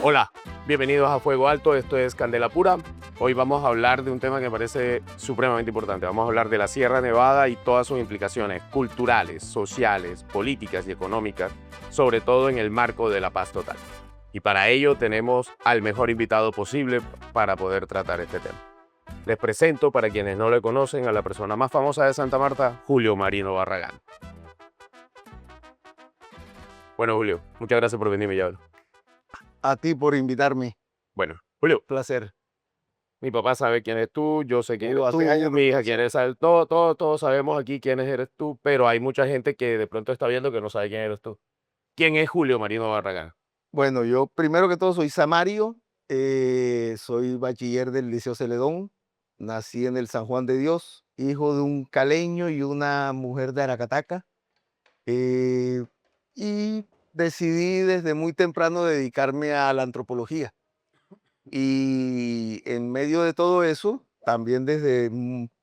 Hola, bienvenidos a Fuego Alto, esto es Candela Pura. Hoy vamos a hablar de un tema que me parece supremamente importante. Vamos a hablar de la Sierra Nevada y todas sus implicaciones culturales, sociales, políticas y económicas, sobre todo en el marco de la paz total. Y para ello tenemos al mejor invitado posible para poder tratar este tema. Les presento, para quienes no le conocen, a la persona más famosa de Santa Marta, Julio Marino Barragán. Bueno, Julio, muchas gracias por venir, Millado. A ti por invitarme. Bueno, Julio, Placer. mi papá sabe quién eres tú, yo sé quién eres Hace años tú, no mi te hija quién conocía. eres, todos sabemos aquí quién eres tú, pero hay mucha gente que de pronto está viendo que no sabe quién eres tú. ¿Quién es Julio Marino Barragán? Bueno, yo primero que todo soy samario, soy bachiller del Liceo Celedón, nací en el San Juan de Dios, hijo de un caleño y una mujer de Aracataca, eh, y decidí desde muy temprano dedicarme a la antropología. Y en medio de todo eso, también desde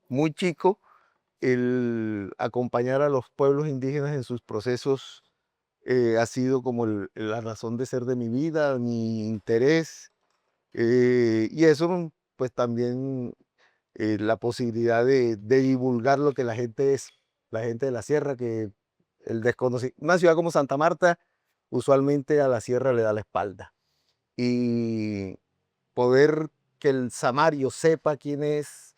muy chico, el acompañar a los pueblos indígenas en sus procesos ha sido como la razón de ser de mi vida, mi interés, y eso pues también la posibilidad de divulgar lo que la gente es, la gente de la sierra, que una ciudad como Santa Marta usualmente a la sierra le da la espalda. Y poder que el samario sepa quién es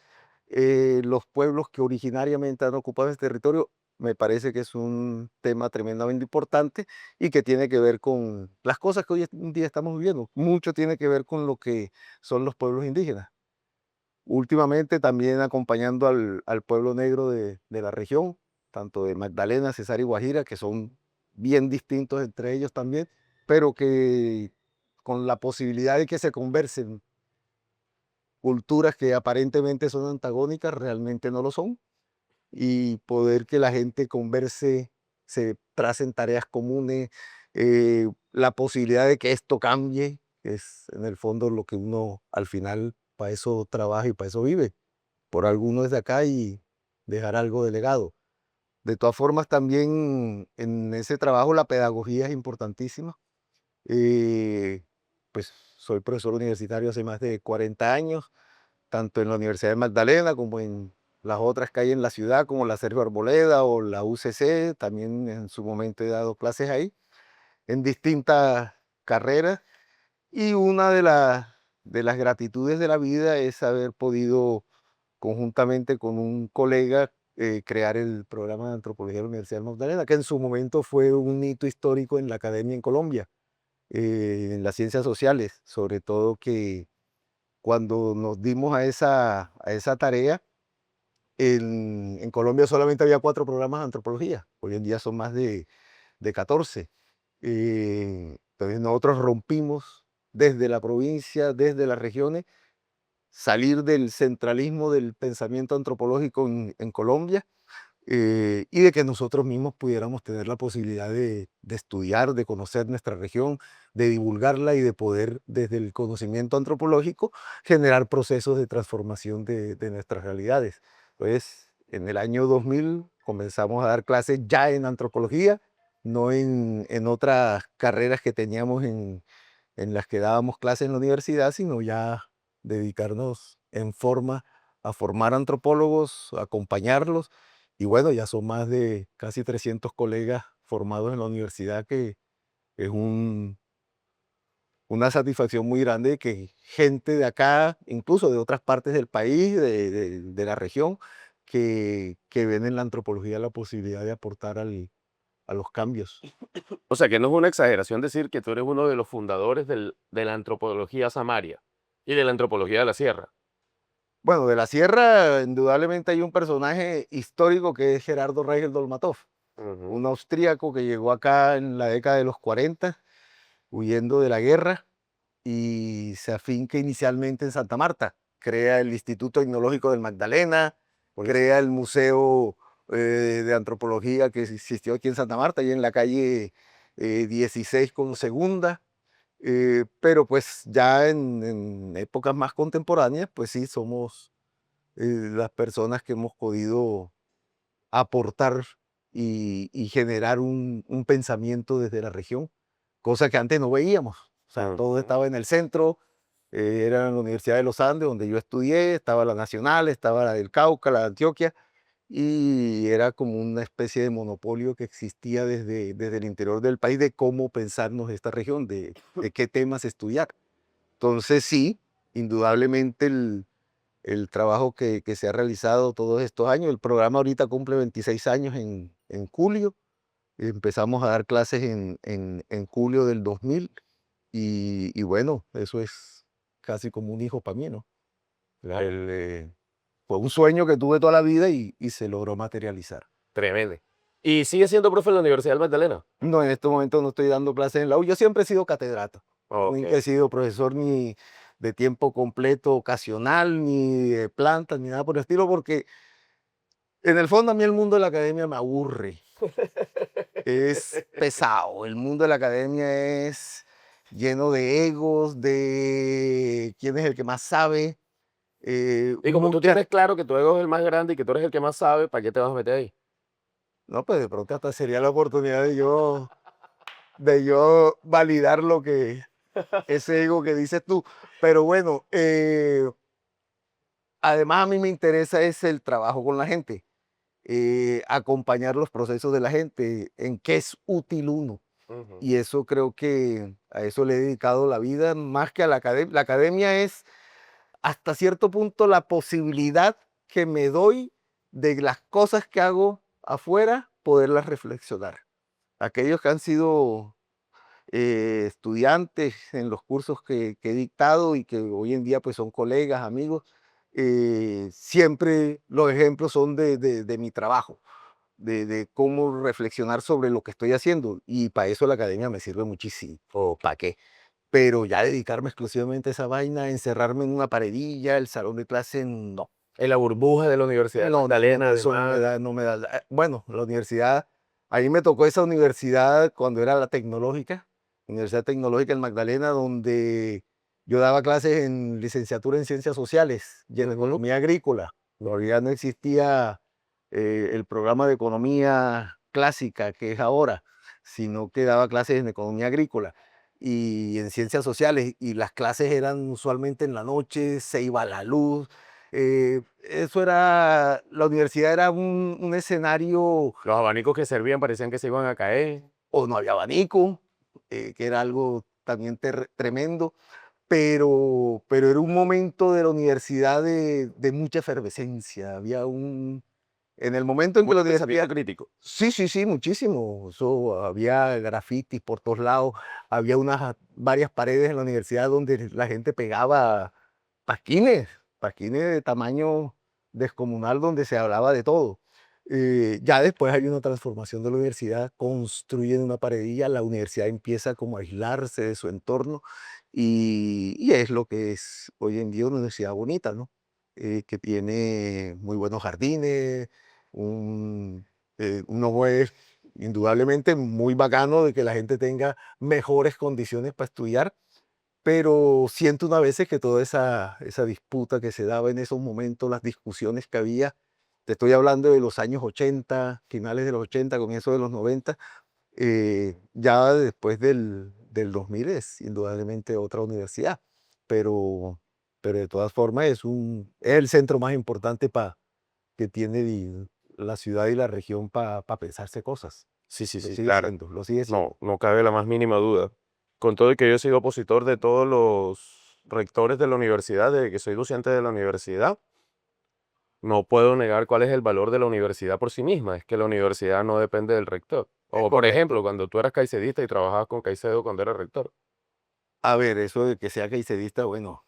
los pueblos que originariamente han ocupado este territorio, me parece que es un tema tremendamente importante y que tiene que ver con las cosas que hoy en día estamos viviendo. Mucho tiene que ver con lo que son los pueblos indígenas. Últimamente también acompañando al pueblo negro de la región, tanto de Magdalena, Cesar y Guajira, que son bien distintos entre ellos también, pero que con la posibilidad de que se conversen culturas que aparentemente son antagónicas, realmente no lo son, y poder que la gente converse, se tracen tareas comunes, la posibilidad de que esto cambie, que es en el fondo lo que uno al final para eso trabaja y para eso vive, por alguno desde acá y dejar algo de legado. De todas formas, también en ese trabajo la pedagogía es importantísima. Eh, pues soy profesor universitario hace más de 40 años, tanto en la Universidad de Magdalena como en las otras que hay en la ciudad, como la Sergio Arboleda o la UCC. También en su momento he dado clases ahí, en distintas carreras. Y una de las gratitudes de la vida es haber podido, conjuntamente con un colega, crear el programa de antropología de la Universidad de Magdalena, que en su momento fue un hito histórico en la academia en Colombia, en las ciencias sociales, sobre todo que cuando nos dimos a esa tarea, en Colombia solamente había 4 programas de antropología, hoy en día son más de 14. Entonces nosotros rompimos desde la provincia, desde las regiones, salir del centralismo del pensamiento antropológico en Colombia, y de que nosotros mismos pudiéramos tener la posibilidad de estudiar, de conocer nuestra región, de divulgarla y de poder, desde el conocimiento antropológico, generar procesos de transformación de nuestras realidades. Entonces, en el año 2000 comenzamos a dar clases ya en antropología, no en otras carreras que teníamos en las que dábamos clases en la universidad, sino ya dedicarnos en forma a formar antropólogos, a acompañarlos. Y bueno, ya son más de casi 300 colegas formados en la universidad, que es una satisfacción muy grande que gente de acá, incluso de otras partes del país, de la región, que ven en la antropología la posibilidad de aportar a los cambios. O sea, que no es una exageración decir que tú eres uno de los fundadores de la antropología samaria y de la antropología de la sierra. Bueno, de la sierra, indudablemente hay un personaje histórico que es Gerardo Reigel Dolmatov, Ujú. un austríaco que llegó acá en la década de los 40, huyendo de la guerra, y se afinca inicialmente en Santa Marta. Crea el Instituto Etnológico del Magdalena, crea el Museo de Antropología que existió aquí en Santa Marta, y en la calle 16 con Segunda. Pero pues ya en épocas más contemporáneas, pues sí, somos las personas que hemos podido aportar y generar un pensamiento desde la región, cosa que antes no veíamos. sea, todo estaba en el centro, era la Universidad de los Andes, donde yo estudié, estaba la Nacional, estaba la del Cauca, la de Antioquia, y era como una especie de monopolio que existía desde el interior del país de cómo pensarnos esta región, de qué temas estudiar. Entonces sí, indudablemente el trabajo que se ha realizado todos estos años, el programa ahorita cumple 26 años en julio, empezamos a dar clases en julio del 2000 y bueno, eso es casi como un hijo para mí, ¿no? Claro. Fue un sueño que tuve toda la vida y se logró materializar. Tremendo. ¿Y sigue siendo profe en la Universidad del Magdalena? No, en este momento no estoy dando clases en la U. Yo siempre he sido catedrático. Ok. Nunca he sido profesor ni de tiempo completo ocasional, ni de plantas, ni nada por el estilo, porque en el fondo a mí el mundo de la academia me aburre. Es pesado. El mundo de la academia es lleno de egos, de quién es el que más sabe. Y como tú tienes claro que tu ego es el más grande y que tú eres el que más sabe, ¿para qué te vas a meter ahí? No, pues de pronto hasta sería la oportunidad de yo validar lo que ese ego que dices tú. Pero bueno, además a mí me interesa es el trabajo con la gente, acompañar los procesos de la gente, en qué es útil uno. Ujú. Y eso creo que a eso le he dedicado la vida más que a la academia. La academia es hasta cierto punto la posibilidad que me doy de las cosas que hago afuera, poderlas reflexionar. Aquellos que han sido estudiantes en los cursos que he dictado y que hoy en día pues son colegas, amigos, siempre los ejemplos son de mi trabajo, de cómo reflexionar sobre lo que estoy haciendo y para eso la academia me sirve muchísimo, o para qué. Pero ya dedicarme exclusivamente a esa vaina, encerrarme en una paredilla, el salón de clase, no. En la burbuja de la Universidad del No, no, no, Magdalena, eso no me además. da, no me da. Bueno, la universidad, ahí me tocó esa universidad cuando era la tecnológica, Universidad Tecnológica en Magdalena, donde yo daba clases en licenciatura en ciencias sociales y en Ujú. economía agrícola. Todavía no existía el programa de economía clásica que es ahora, sino que daba clases en economía agrícola y en ciencias sociales, y las clases eran usualmente en la noche, se iba la luz. Eso era, la universidad era un escenario, Los abanicos que servían parecían que se iban a caer. o no había abanico, que era algo también tremendo, pero era un momento de la universidad de mucha efervescencia. Había en el momento en que la Mucho universidad, pensamiento crítico. sí, sí, sí, muchísimo. Eso, había grafitis por todos lados, había varias paredes en la universidad donde la gente pegaba pasquines, pasquines de tamaño descomunal donde se hablaba de todo. Ya después hay una transformación de la universidad, construyen una paredilla, la universidad empieza como a aislarse de su entorno y es lo que es hoy en día una universidad bonita, ¿no? Que tiene muy buenos jardines, uno es indudablemente muy bacano de que la gente tenga mejores condiciones para estudiar, pero siento una veces que toda esa disputa que se daba en esos momentos, las discusiones que había, te estoy hablando de los años 80, finales de los 80, comienzos de los 90, ya después del 2000 es indudablemente otra universidad, pero, pero de todas formas es el centro más importante que tiene la ciudad y la región para pensarse cosas. Sí, sí, Lo sí, sigue claro. siendo, lo sigue siendo. No, no cabe la más mínima duda. Con todo y que yo he sido opositor de todos los rectores de la universidad, desde que soy docente de la universidad, no puedo negar cuál es el valor de la universidad por sí misma. Es que la universidad no depende del rector. Es O, por ejemplo, correcto. cuando tú eras caicidista y trabajabas con Caicedo cuando era rector. A ver, eso de que sea caicidista, bueno,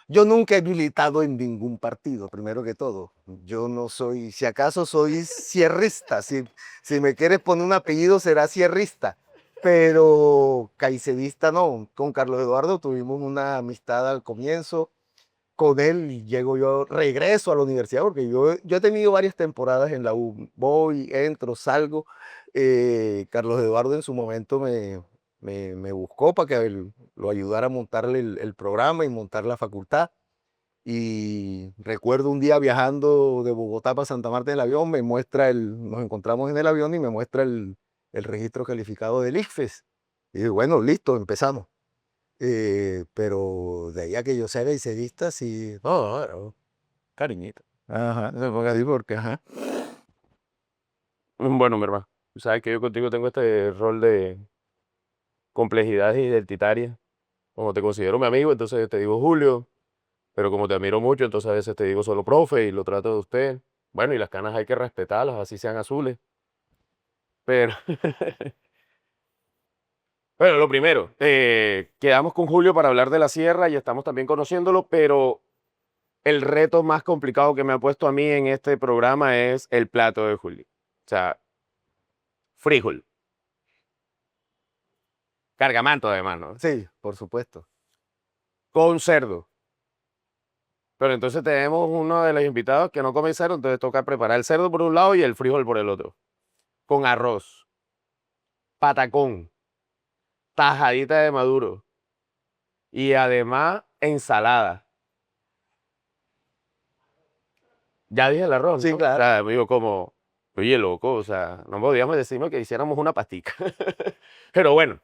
yo nunca he militado en ningún partido, primero que todo. Yo no soy, si acaso soy cierrista, si me quieres poner un apellido será cierrista, pero caicedista no. Con Carlos Eduardo tuvimos una amistad al comienzo, con él llego yo, regreso a la universidad, porque yo he tenido varias temporadas en la U, voy, entro, salgo. Carlos Eduardo en su momento me buscó para que lo ayudara a montarle el programa y montar la facultad. Y recuerdo un día viajando de Bogotá para Santa Marta en el avión, nos encontramos en el avión y me muestra el registro calificado del ICFES. Y digo, bueno, listo, empezamos. Pero de ahí a que yo sea gaicerista, sí. No, no, cariñito. Ajá, se ponga así porque, ajá. Bueno, mi hermano, tú sabes que yo contigo tengo este rol de complejidad identitaria. Como te considero mi amigo, entonces te digo Julio, pero como te admiro mucho, entonces a veces te digo solo profe y lo trato de usted. Bueno, y las canas hay que respetarlas, así sean azules. Pero, bueno, lo primero, quedamos con Julio para hablar de la sierra y estamos también conociéndolo, pero el reto más complicado que me ha puesto a mí en este programa es el plato de Julio. O sea, frijol, cargamanto además, ¿no? Sí, por supuesto. Con cerdo. Pero entonces tenemos uno de los invitados que no come cerdo, entonces toca preparar el cerdo por un lado y el frijol por el otro. Con arroz, patacón, tajadita de maduro y además ensalada. Ya dije el arroz, Sí, ¿no? O claro. sea, digo como, oye, loco, o sea, no podíamos decirnos que hiciéramos una pastica. Pero bueno,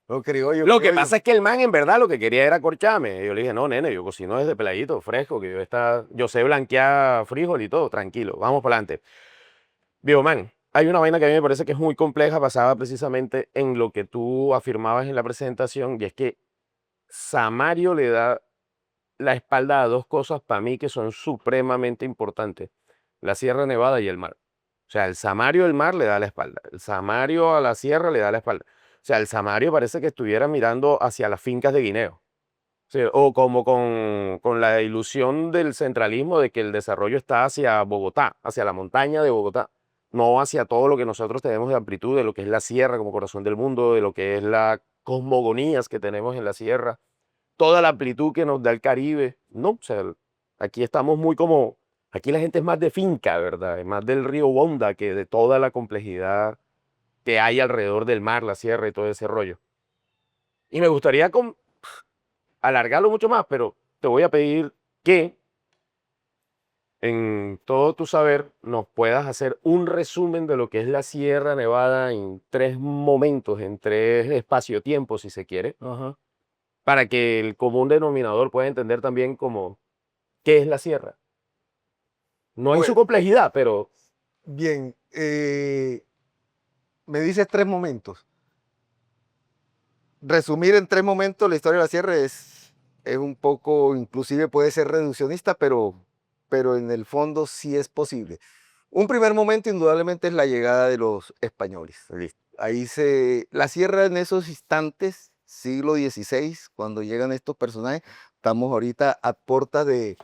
Lo criollo, lo que criollo. pasa es que el man en verdad lo que quería era corcharme. Yo le dije, no, nene, yo cocino desde peladito, fresco, que yo sé blanquear frijol y todo, tranquilo, vamos para adelante. Viejo man, hay una vaina que a mí me parece que es muy compleja, basada precisamente en lo que tú afirmabas en la presentación, y es que Samario le da la espalda a dos cosas para mí que son supremamente importantes: la Sierra Nevada y el mar. O sea, el Samario del mar le da la espalda, el Samario a la sierra le da la espalda. O sea, el Samario parece que estuviera mirando hacia las fincas de Guineo. Sí, o como con la ilusión del centralismo de que el desarrollo está hacia Bogotá, hacia la montaña de Bogotá, no hacia todo lo que nosotros tenemos de amplitud, de lo que es la sierra como corazón del mundo, de lo que es la cosmogonías que tenemos en la sierra, toda la amplitud que nos da el Caribe. No, o sea, aquí estamos muy como, aquí la gente es más de finca, ¿verdad? Es más del río Bonda que de toda la complejidad que hay alrededor del mar, la sierra y todo ese rollo. Y me gustaría alargarlo mucho más, pero te voy a pedir que en todo tu saber nos puedas hacer un resumen de lo que es la Sierra Nevada en tres momentos, en tres espacio-tiempo, si se quiere, Ajá. para que el común denominador pueda entender también como qué es la sierra. No en su Bueno, complejidad, pero bien. Me dices 3 momentos. Resumir en 3 momentos la historia de la sierra es un poco, inclusive puede ser reduccionista, pero en el fondo sí es posible. Un primer momento indudablemente es la llegada de los españoles. listo. La sierra en esos instantes, siglo XVI, cuando llegan estos personajes, estamos ahorita a puertas de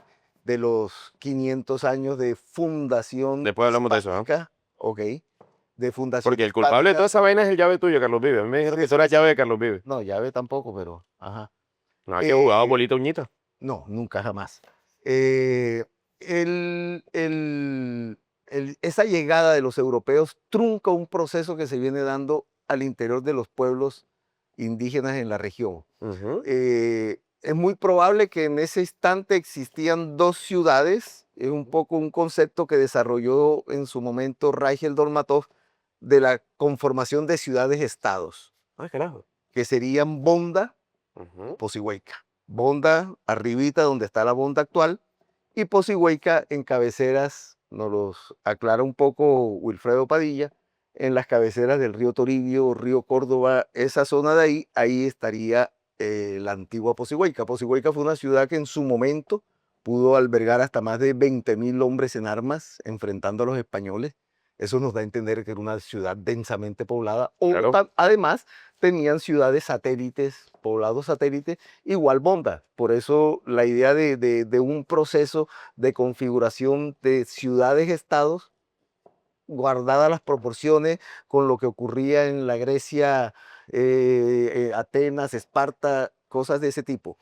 los 500 años de fundación Después hablamos de eso, ¿no? hispánica, ok, de fundación Porque el culpable de toda hispánica. esa vaina es el llave tuyo, Carlos Vives. A mí me dijeron Sí, que tú sí, eras sí. llave de Carlos Vives. No, llave tampoco, pero, ajá. No, es que jugaba Eh, bolita uñita. no, nunca jamás. Eh, el- el- esa llegada de los europeos trunca un proceso que se viene dando al interior de los pueblos indígenas en la región. Ujú. Es muy probable que en ese instante existían dos ciudades, es un poco un concepto que desarrolló en su momento Reichel Dolmatov de la conformación de ciudades-estados, Ay, carajo. que serían Bonda, Ujú. Pocihueca. Bonda, arribita donde está la Bonda actual, y Pocihueca en cabeceras, nos los aclara un poco Wilfredo Padilla, en las cabeceras del río Toribio, río Córdoba, esa zona de ahí, ahí estaría la antigua Pocihueca. Pocihueca fue una ciudad que en su momento pudo albergar hasta más de 20.000 hombres en armas enfrentando a los españoles. Eso nos da a entender que era una ciudad densamente poblada. Claro. Además, tenían ciudades satélites, poblados satélites, igual Bonda. Por eso la idea de un proceso de configuración de ciudades-estados, guardadas las proporciones con lo que ocurría en la Grecia, Atenas, Esparta, cosas de ese tipo.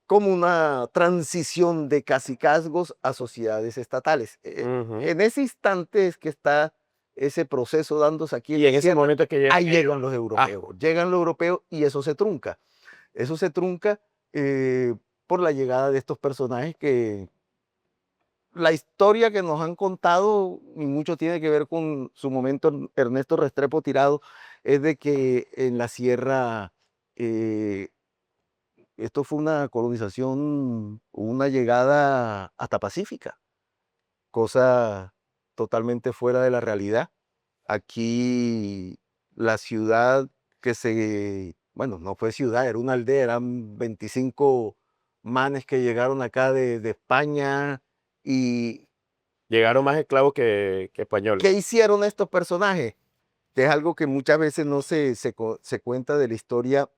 Como una transición de cacicazgos a sociedades estatales. Ujú. En ese instante es que está ese proceso dándose aquí en Y la en ese sierra. momento es que Ahí llega. llegan los Ah, europeos, llegan los europeos y eso se trunca. Eso se trunca por la llegada de estos personajes que la historia que nos han contado, y mucho tiene que ver con su momento Ernesto Restrepo Tirado, es de que en la sierra esto fue una colonización, una llegada hasta pacífica, cosa totalmente fuera de la realidad. Aquí la ciudad bueno, no fue ciudad, era una aldea, eran 25 manes que llegaron acá de España. ¿Y Llegaron más esclavos que españoles. qué hicieron estos personajes? Que es algo que muchas veces no se cuenta de la historia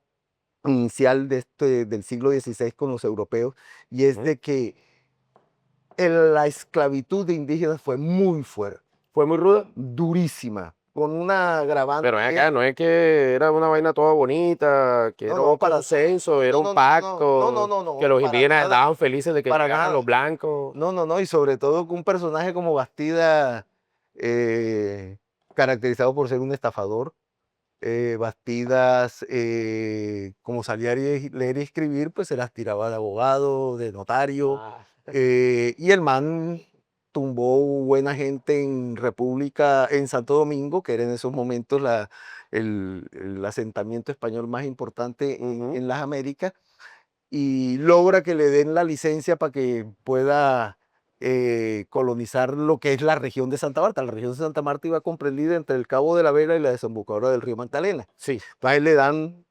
inicial del siglo XVI con los europeos, y es Ujú. de que la esclavitud de indígenas fue muy fuerte, Fue muy ruda. durísima, con una Pero ven acá, agravante. no es que era una vaina toda bonita, que No, era no, un para nada. consenso, era No, un no, no, no, no, no, pacto, no, que no, los para indígenas nada, estaban felices de que para llegaran los nada. blancos. No, no, no, y sobre todo que un personaje como Bastida, eh, caracterizado por ser un estafador. Bastidas, como salía a leer y escribir, pues se las tiraba de abogado, de notario, Ah. y el man tumbó buena gente en República, en Santo Domingo, que era en esos momentos el asentamiento español más importante Ujú. en las Américas, y logra que le den la licencia para que pueda colonizar lo que es la región de Santa Marta. La región de Santa Marta iba comprendida entre el Cabo de la Vela y la desembocadura del río Magdalena. Sí. Entonces le dan,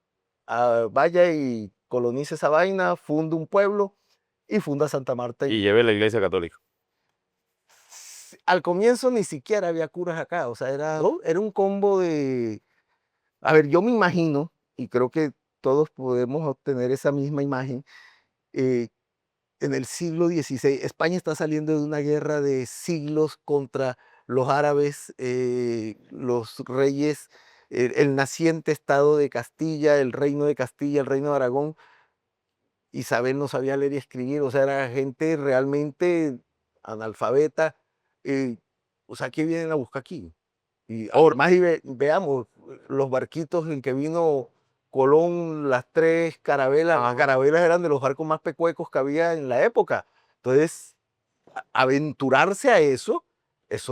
vaya y coloniza esa vaina, funda un pueblo y funda Santa Marta. Y lleve la iglesia católica. Al comienzo ni siquiera había curas acá, o sea, ¿No? era un combo de... A ver, yo me imagino, y creo que todos podemos obtener esa misma imagen, eh, en el siglo XVI, España está saliendo de una guerra de siglos contra los árabes, los reyes, el naciente estado de Castilla, el reino de Castilla, el reino de Aragón. Isabel no sabía leer y escribir, o sea, era gente realmente analfabeta. eh, o sea, ¿qué vienen a buscar aquí? Y Oro. además, veamos, los barquitos en que vino Colón, las tres carabelas, las Ajá. carabelas eran de los barcos más pecuecos que había en la época. Entonces, aventurarse a eso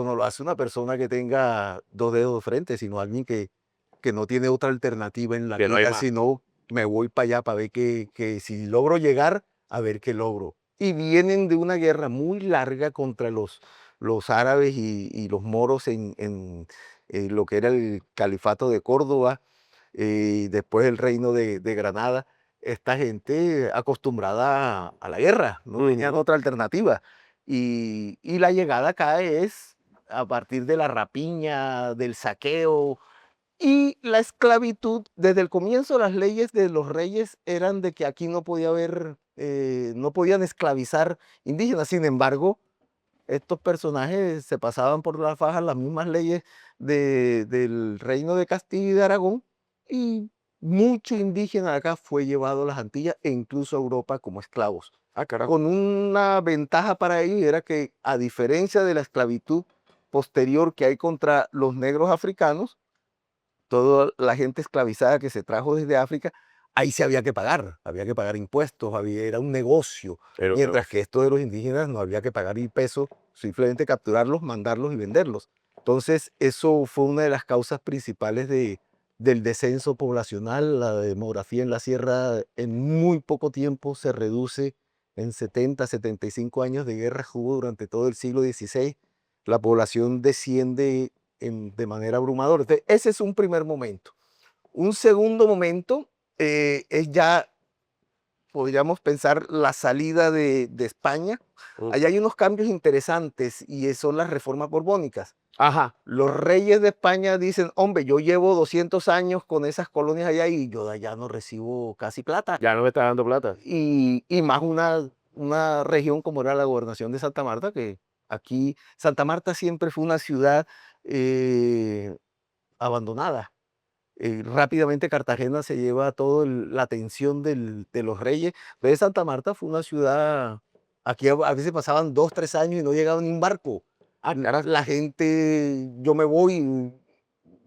no lo hace una persona que tenga dos dedos de frente, sino alguien que no tiene otra alternativa en la Que no hay vida, más. sino me voy para allá para ver que si logro llegar, a ver qué logro. Y vienen de una guerra muy larga contra los árabes y los moros en lo que era el califato de Córdoba, después el reino de Granada. Esta gente acostumbrada a la guerra, no tenían Ujú. otra alternativa. Y la llegada acá es a partir de la rapiña, del saqueo y la esclavitud. Desde el comienzo las leyes de los reyes eran de que aquí no podía haber, no podían esclavizar indígenas. Sin embargo, estos personajes se pasaban por las fajas las mismas leyes del reino de Castilla y de Aragón, y mucho indígena de acá fue llevado a las Antillas e incluso a Europa como esclavos. Ah, carajo. Con una ventaja para ellos, era que, a diferencia de la esclavitud posterior que hay contra los negros africanos, toda la gente esclavizada que se trajo desde África, ahí sí había que pagar impuestos, era un negocio, Pero, mientras que esto de los indígenas no había que pagar ni peso, simplemente capturarlos, mandarlos y venderlos. Entonces, eso fue una de las causas principales del descenso poblacional. La demografía en la sierra en muy poco tiempo se reduce. En 70, 75 años de guerra que hubo durante todo el siglo XVI, la población desciende de manera abrumadora. Entonces, ese es un primer momento. Un segundo momento es ya, podríamos pensar, la salida de España. Allá hay unos cambios interesantes y son las reformas borbónicas. ajá. Los reyes de España dicen, hombre, yo llevo 200 años con esas colonias allá y yo de allá no recibo casi plata. Ya no me está dando plata. Y más una región como era la gobernación de Santa Marta, que aquí Santa Marta siempre fue una ciudad abandonada. Rápidamente Cartagena se lleva toda la atención de los reyes. Entonces Santa Marta fue una ciudad, aquí a veces pasaban 2, 3 años y no llegaba ni un barco. Ah, carajo. La gente, yo me voy,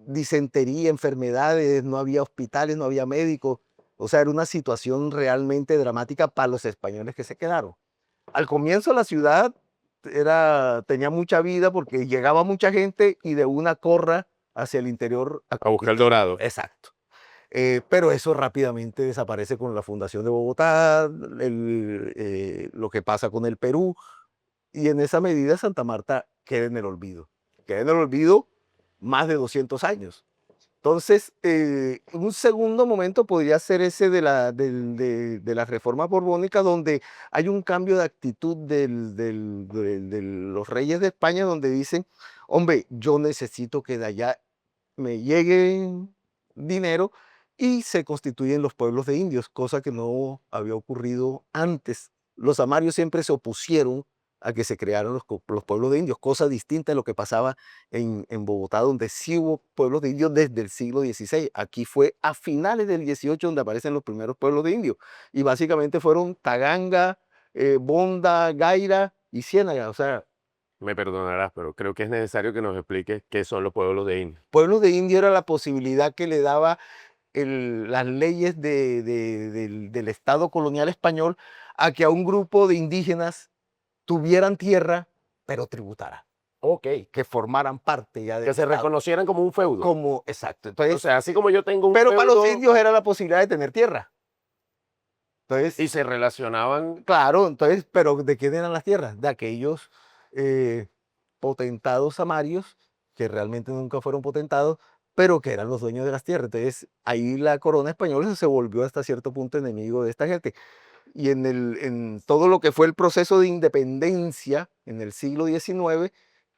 disentería, enfermedades, no había hospitales, no había médicos. O sea, era una situación realmente dramática para los españoles que se quedaron. Al comienzo la ciudad tenía mucha vida porque llegaba mucha gente y de una corra hacia el interior a A buscar el conquistar. dorado. Exacto. Pero eso rápidamente desaparece con la fundación de Bogotá, lo que pasa con el Perú, y en esa medida Santa Marta queda en el olvido. Queda en el olvido más de 200 años. Entonces, un segundo momento podría ser ese de la reforma borbónica, donde hay un cambio de actitud de los reyes de España, donde dicen, hombre, yo necesito que de allá me llegue dinero, y se constituyen los pueblos de indios, cosa que no había ocurrido antes. Los amarios siempre se opusieron a que se crearan los pueblos de indios, cosa distinta de lo que pasaba en Bogotá, donde sí hubo pueblos de indios desde el siglo XVI. Aquí fue a finales del XVIII donde aparecen los primeros pueblos de indios, y básicamente fueron Taganga, Bonda, Gaira y Ciénaga. O sea, Me perdonarás, pero creo que es necesario que nos expliques qué son los pueblos de indios. pueblos de indios era la posibilidad que le daba las leyes del Estado colonial español a que a un grupo de indígenas tuvieran tierra, pero tributara. Ok. Que formaran parte ya del Que se Estado. reconocieran como un feudo. Como, exacto. O Entonces, sea, así como yo tengo un pero para los feudo indios era la posibilidad de tener tierra. Entonces, y se relacionaban. claro, entonces, pero ¿de quién eran las tierras? De aquellos potentados amarios, que realmente nunca fueron potentados, pero que eran los dueños de las tierras. Entonces, ahí la corona española se volvió hasta cierto punto enemigo de esta gente. Y en todo lo que fue el proceso de independencia en el siglo XIX,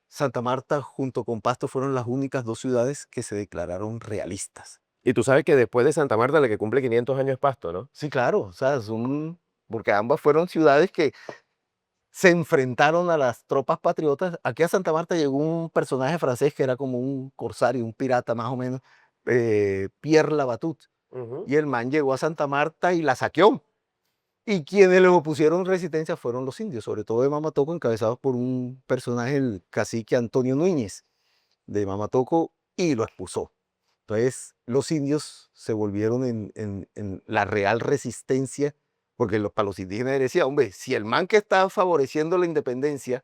Santa Marta junto con Pasto fueron las únicas dos ciudades que se declararon realistas. Y tú sabes que después de Santa Marta, la que cumple 500 años es Pasto, ¿no? Sí, claro, o sea, porque ambas fueron ciudades que se enfrentaron a las tropas patriotas. Aquí a Santa Marta llegó un personaje francés que era como un corsario, un pirata más o menos, Pierre Labatut. Ujú. Y el man llegó a Santa Marta y la saqueó. Y quienes le opusieron resistencia fueron los indios, sobre todo de Mamatoco, encabezados por un personaje, el cacique Antonio Núñez de Mamatoco, y lo expulsó. Entonces, los indios se volvieron en la real resistencia, porque para los indígenas decía, hombre, si el man que está favoreciendo la independencia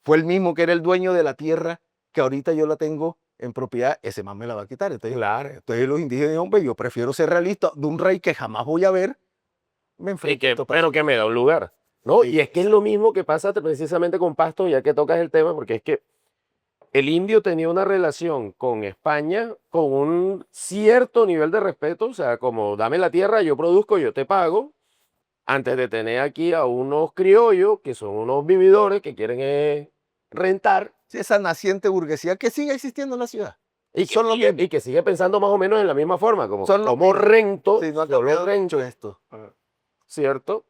fue el mismo que era el dueño de la tierra, que ahorita yo la tengo en propiedad, ese man me la va a quitar. Entonces, Claro. entonces los indígenas, hombre, yo prefiero ser realista de un rey que jamás voy a ver, me Y enfrento que, a esto. pero que me da un lugar, ¿no? Sí, Y es que es lo mismo que pasa precisamente con Pasto, ya que tocas el tema, porque es que el indio tenía una relación con España con un cierto nivel de respeto, o sea, como dame la tierra, yo produzco, yo te pago, antes de tener aquí a unos criollos que son unos vividores que quieren rentar sí, esa naciente burguesía que sigue existiendo en la ciudad. y Son los mismos. que sigue pensando más o menos en la misma forma, como, Son los como mismos. rento, Sí, no ha yo lo cambiado rento, mucho esto. ¿cierto?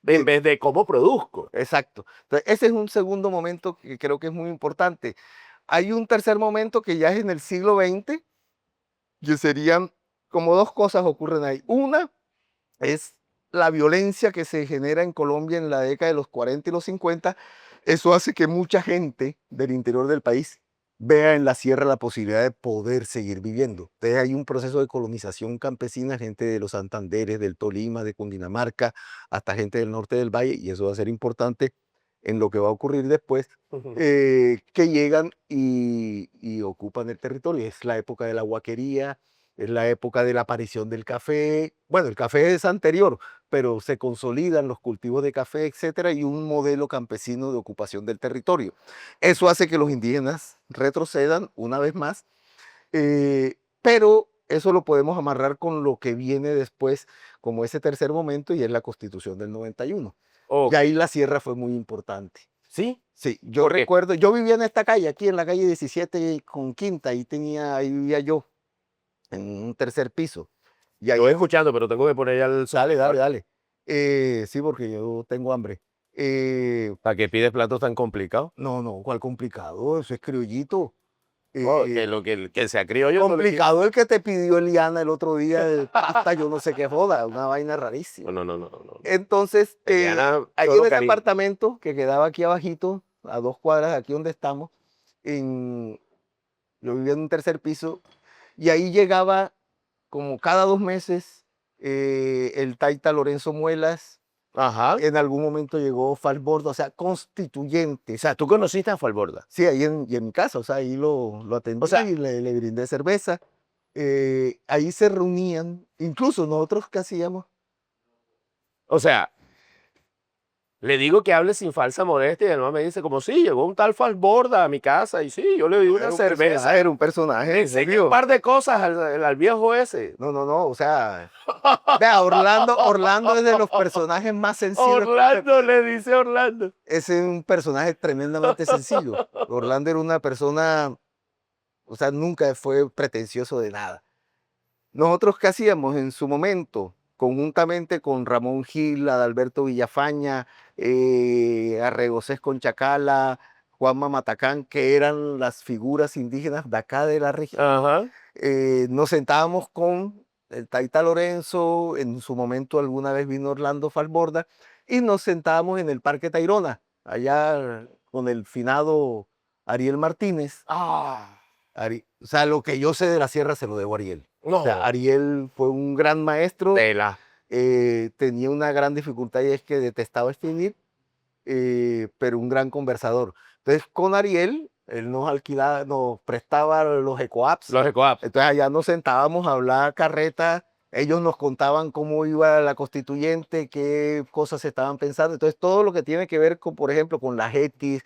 En vez de cómo produzco. Exacto. Entonces, ese es un segundo momento que creo que es muy importante. Hay un tercer momento que ya es en el siglo XX, que serían como dos cosas ocurren ahí. Una es la violencia que se genera en Colombia en la década de los 40 y los 50. Eso hace que mucha gente del interior del país vea en la sierra la posibilidad de poder seguir viviendo. Entonces hay un proceso de colonización campesina, gente de los Santanderes, del Tolima, de Cundinamarca, hasta gente del norte del valle, y eso va a ser importante en lo que va a ocurrir después, Ujú. que llegan y ocupan el territorio. Es la época de la huaquería, es la época de la aparición del café. Bueno, el café es anterior, pero se consolidan los cultivos de café, etcétera, y un modelo campesino de ocupación del territorio. Eso hace que los indígenas retrocedan una vez más, pero eso lo podemos amarrar con lo que viene después como ese tercer momento, y es la Constitución del 91. Y Ok. ahí la sierra fue muy importante. ¿Sí? Sí, yo ¿Por qué? recuerdo, yo vivía en esta calle, aquí en la calle 17 con Quinta, ahí vivía yo, en un tercer piso. Y Yo ahí, voy escuchando, pero tengo que poner ya el... dale. Sí, porque yo tengo hambre. ¿Para qué pides platos tan complicados? No, ¿cuál complicado? Eso es criollito. Oh, que Eh, lo que sea criollo. No le... complicado el que te pidió Eliana el otro día, el pasta, yo no sé qué joda, una vaina rarísima. No. Entonces, Eliana, ahí solo en ese cariño. apartamento que quedaba aquí abajito, a 2 cuadras de aquí donde estamos, yo vivía en un tercer piso, y ahí llegaba como cada 2 meses el taita Lorenzo Muelas. Ajá. En algún momento llegó Falborda, o sea, constituyente. O sea, tú conociste a Falborda. Sí, ahí y en mi casa, o sea, ahí lo atendí O sea, y le brindé cerveza. Ahí se reunían, incluso nosotros que hacíamos, O sea, le digo que hable sin falsa modestia y el man me dice como, sí, llegó un tal Falborda a mi casa y sí, yo le di una cerveza. era un personaje, Le enseñé un obvio. par de cosas al viejo ese. No, o sea, vea, Orlando es de los personajes más sencillos. Orlando, le dice Orlando. Ese es un personaje tremendamente sencillo. Orlando era una persona, o sea, nunca fue pretencioso de nada. Nosotros, ¿qué hacíamos en su momento? Conjuntamente con Ramón Gil, Adalberto Villafaña, Arregocés Conchacala, Juanma Matacán, que eran las figuras indígenas de acá de la región. Ajá. Nos sentábamos con el Taita Lorenzo, en su momento alguna vez vino Orlando Falborda, y nos sentábamos en el Parque Tayrona, allá con el finado Ariel Martínez. Ah, O sea, lo que yo sé de la sierra se lo debo a Ariel. no. O sea, Ariel fue un gran maestro, Tela. tenía una gran dificultad y es que detestaba escribir, pero un gran conversador. Entonces, con Ariel, él nos alquilaba, nos prestaba los ecoapps. Los ecoapps. Entonces, allá nos sentábamos a hablar carreta. Ellos nos contaban cómo iba la constituyente, qué cosas se estaban pensando. Entonces, todo lo que tiene que ver con, por ejemplo, con la GETIS,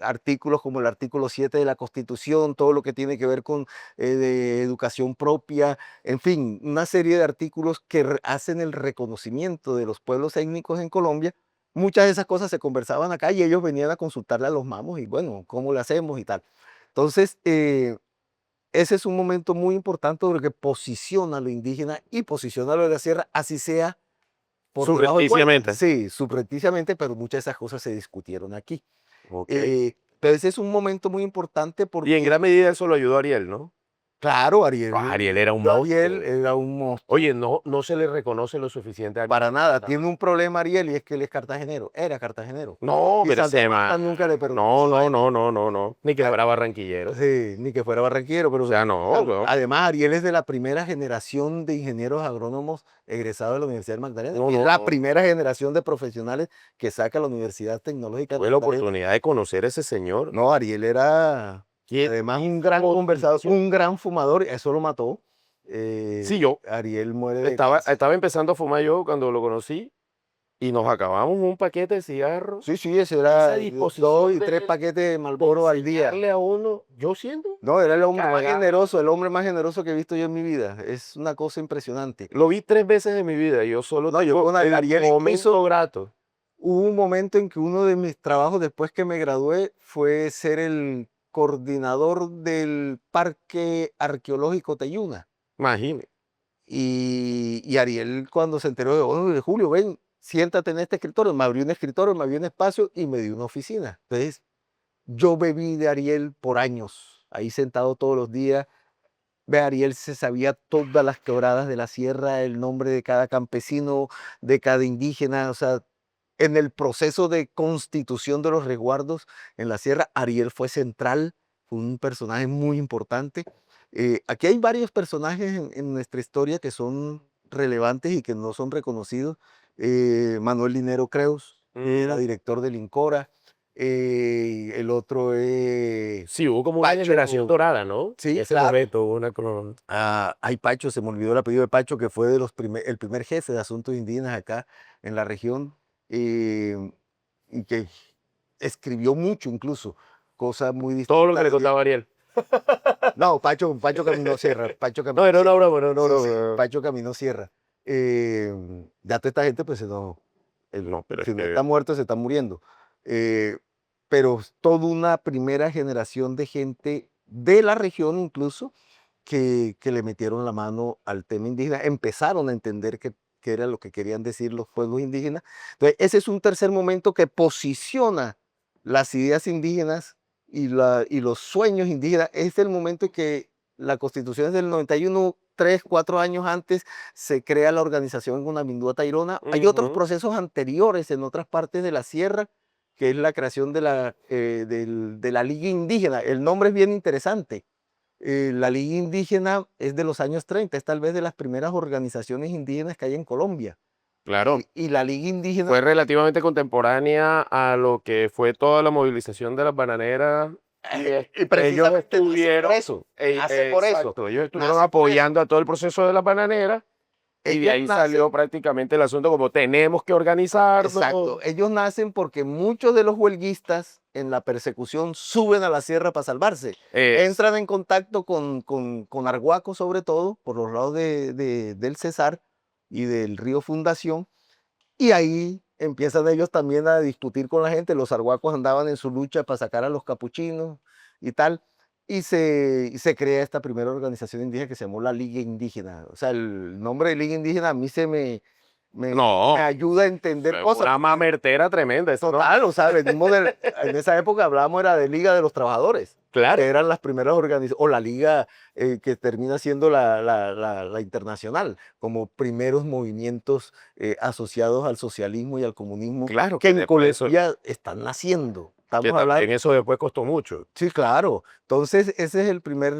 artículos como el artículo 7 de la Constitución, todo lo que tiene que ver con de educación propia, en fin, una serie de artículos que hacen el reconocimiento de los pueblos étnicos en Colombia. Muchas de esas cosas se conversaban acá y ellos venían a consultarle a los mamos y bueno, ¿cómo le hacemos y tal? Entonces, ese es un momento muy importante porque posiciona a lo indígena y posiciona a lo de la sierra, así sea por debajo del puente. Subrepticiamente. Sí, subrepticiamente, pero muchas de esas cosas se discutieron aquí. Ok. Entonces es un momento muy importante Y en porque, gran medida eso lo ayudó a Ariel, ¿no? claro, Ariel, Ariel era un Ariel monstruo. era un monstruo. Oye, no se le reconoce lo suficiente a Ariel. Para nada, tiene un problema Ariel y es que él es cartagenero, era cartagenero. No, Y pero Santa ese Marta man. nunca le perdonó. No. Ni que fuera barranquillero. Sí, ni que fuera barranquero, pero O sea, no. además Ariel es de la primera generación de ingenieros agrónomos egresados de la Universidad de Magdalena. No, Es no, la no. primera generación de profesionales que saca la Universidad Tecnológica de Tuve la Magdalena. oportunidad de conocer a ese señor. No, Ariel era además un gran conversador, un gran fumador, eso lo mató. Sí, yo Ariel muere de estaba empezando a fumar yo cuando lo conocí y nos acabamos un paquete de cigarros. Sí, ese era Esa disposición 2 y de 3 él paquetes de Marlboro al día. enseñarle a uno, yo siendo, No, era el hombre más cagado. generoso, el hombre más generoso que he visto yo en mi vida. Es una cosa impresionante. Lo vi 3 veces en mi vida. Yo solo No, yo tengo con el Ariel momento incluso grato. hubo un momento en que uno de mis trabajos después que me gradué fue ser el coordinador del Parque Arqueológico Teyuna. Imagínate. Y Ariel cuando se enteró de, "Oh, Julio, ven, siéntate en este escritorio", me abrió un escritorio, me abrió un espacio y me dio una oficina. Entonces, yo bebí de Ariel por años, ahí sentado todos los días. Ve, Ariel se sabía todas las quebradas de la sierra, el nombre de cada campesino, de cada indígena, o sea, en el proceso de constitución de los resguardos en la sierra, Ariel fue central, fue un personaje muy importante. Aquí hay varios personajes en nuestra historia que son relevantes y que no son reconocidos. Manuel Linero Creus, era director del INCORA. El otro es Sí, hubo como una Pacho. generación dorada, ¿no? Sí, Ese claro. momento hubo una Ay, Pacho, se me olvidó el apellido de Pacho, que fue de los el primer jefe de asuntos indígenas acá en la región, y que escribió mucho incluso, cosas muy todo lo que le distintas. contaba Ariel. No, Pacho caminó sierra, Pacho No, caminó era una sierra. broma, no, no, Sí, no, sí, no. Pacho caminó sierra. Ya toda esta gente, pues, no, No, pero es si no que está muerto, se está muriendo. Eh, pero es toda una primera generación de gente de la región incluso, que le metieron la mano al tema indígena, empezaron a entender qué era lo que querían decir los pueblos indígenas. Entonces, ese es un tercer momento que posiciona las ideas indígenas y los sueños indígenas. Es el momento en que la Constitución es del 91, 3, 4 años antes, se crea la organización en Gunabindúa Tayrona. Hay otros procesos anteriores en otras partes de la sierra, que es la creación de de la Liga Indígena. El nombre es bien interesante. La Liga Indígena es de los años 30, es tal vez de las primeras organizaciones indígenas que hay en Colombia. claro, Y la Liga Indígena, fue relativamente contemporánea a lo que fue toda la movilización de las bananeras Y Y precisamente ellos nace estuvieron, por eso. Nace por eso. exacto, ellos estuvieron Nace por eso. apoyando a todo el proceso de la bananera y de Ellos ahí nacen, salió prácticamente el asunto como tenemos que organizarnos. exacto, ellos nacen porque muchos de los huelguistas en la persecución suben a la sierra para salvarse. Es Entran en contacto con Arhuaco, sobre todo, por los lados del Cesar y del río Fundación, y ahí empiezan ellos también a discutir con la gente. Los arhuacos andaban en su lucha para sacar a los capuchinos y tal. Y se crea esta primera organización indígena que se llamó la Liga Indígena. O sea, el nombre de Liga Indígena a mí me no, ayuda a entender fue cosas. una mamertera tremenda. Eso, ¿no? Total, o sea, en esa época hablábamos era de Liga de los Trabajadores, Claro. que eran las primeras organizaciones, o la Liga que termina siendo la internacional, como primeros movimientos asociados al socialismo y al comunismo, Claro, que en después eso, Colombia están naciendo. que Estamos también hablando, eso después costó mucho. sí, claro. Entonces, ese es el primer,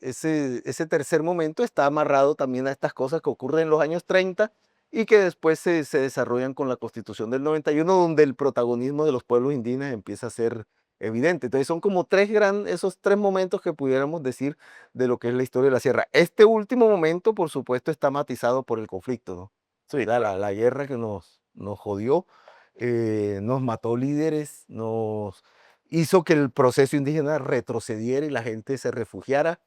ese tercer momento está amarrado también a estas cosas que ocurren en los años 30 y que después se desarrollan con la Constitución del 91, donde el protagonismo de los pueblos indígenas empieza a ser evidente. Entonces son como esos tres momentos que pudiéramos decir de lo que es la historia de la sierra. Este último momento, por supuesto, está matizado por el conflicto, ¿no? Sí, La guerra que nos jodió, nos mató líderes, nos hizo que el proceso indígena retrocediera y la gente se refugiara.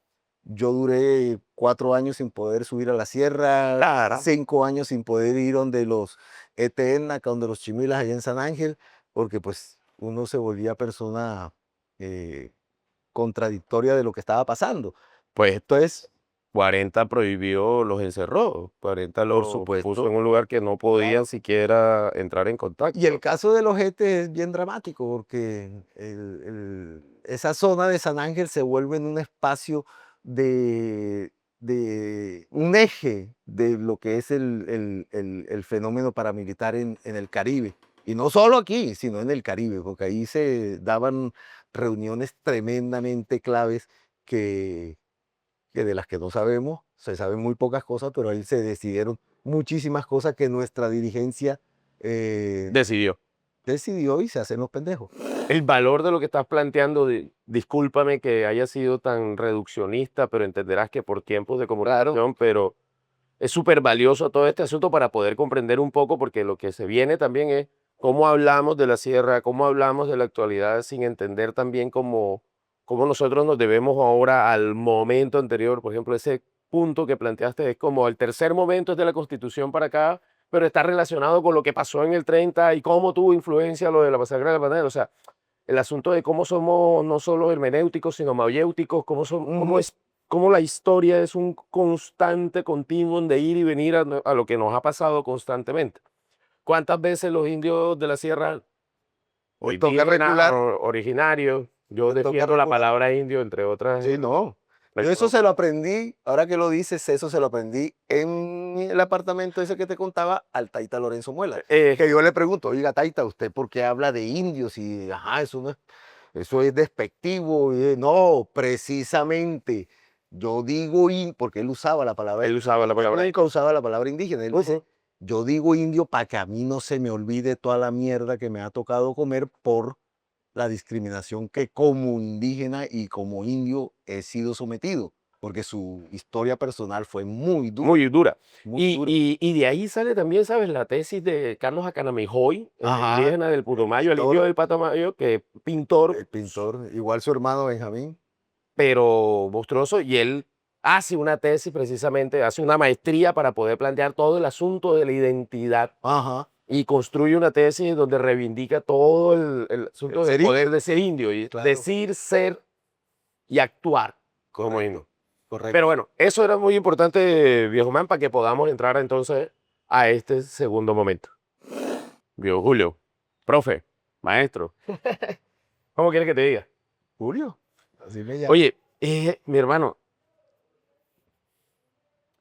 Yo duré 4 años sin poder subir a la sierra, claro. 5 años sin poder ir donde los ETN, acá donde los Chimilas, allá en San Ángel, porque pues uno se volvía persona eh, contradictoria de lo que estaba pasando. Pues Entonces, 40 prohibió, los encerró, 40 por los puso en supuesto, un lugar que no podían claro. siquiera entrar en Y contacto. el caso de los ETE es bien dramático porque esa zona de San Ángel se vuelve en un espacio de un eje de lo que es el fenómeno paramilitar en el Caribe. Y no solo aquí, sino en el Caribe, porque ahí se daban reuniones tremendamente claves que de las que no sabemos, se saben muy pocas cosas, pero ahí se decidieron muchísimas cosas que nuestra dirigencia Decidió. decidió y se hacen los pendejos. El valor de lo que estás planteando, discúlpame que haya sido tan reduccionista, pero entenderás que por tiempos de comunicación, pero es súper valioso todo este asunto para poder comprender un poco, porque lo que se viene también es cómo hablamos de la sierra, cómo hablamos de la actualidad sin entender también cómo nosotros nos debemos ahora al momento anterior. Por ejemplo, ese punto que planteaste es como el tercer momento es de la Constitución para acá, pero está relacionado con lo que pasó en el 30 y cómo tuvo influencia lo de la masacre de la Bandera. O sea, el asunto de cómo somos no solo hermenéuticos, sino mayéuticos, cómo la historia es un constante continuum de ir y venir a lo que nos ha pasado constantemente. ¿Cuántas veces los indios de la sierra o Me toca indígenas regular, originarios, yo me toca defiendo la regular. palabra indio, entre otras, Sí, no. Yo eso pero, se lo aprendí, ahora que lo dices, eso se lo aprendí en el apartamento ese que te contaba al Taita Lorenzo Muela. Que yo le pregunto, oiga, Taita, ¿usted por qué habla de indios? Y, ajá, eso es despectivo. Y, no, precisamente, yo digo, porque él usaba la palabra, él usaba la palabra. nunca usaba la palabra indígena. Él dice, yo digo indio para que a mí no se me olvide toda la mierda que me ha tocado comer por la discriminación que como indígena y como indio he sido sometido, porque su historia personal fue muy dura, Muy dura. muy Y, dura. y de ahí sale también, ¿sabes? La tesis de Carlos Acanamijoy, el Ajá, indígena del Putumayo, el indio pintor, del Patamayo, que pintor, el pintor, igual su hermano Benjamín. pero monstruoso, y él hace una tesis precisamente, hace una maestría para poder plantear todo el asunto de la identidad Ajá, y construye una tesis donde reivindica todo el asunto del ser poder indio, de ser indio y claro, decir, ser y actuar como indio. correcto. Pero bueno, eso era muy importante, viejo man, para que podamos entrar entonces a este segundo momento. Viejo Julio, profe, maestro, ¿cómo quieres que te diga? Julio, así me llamo. Oye, mi hermano,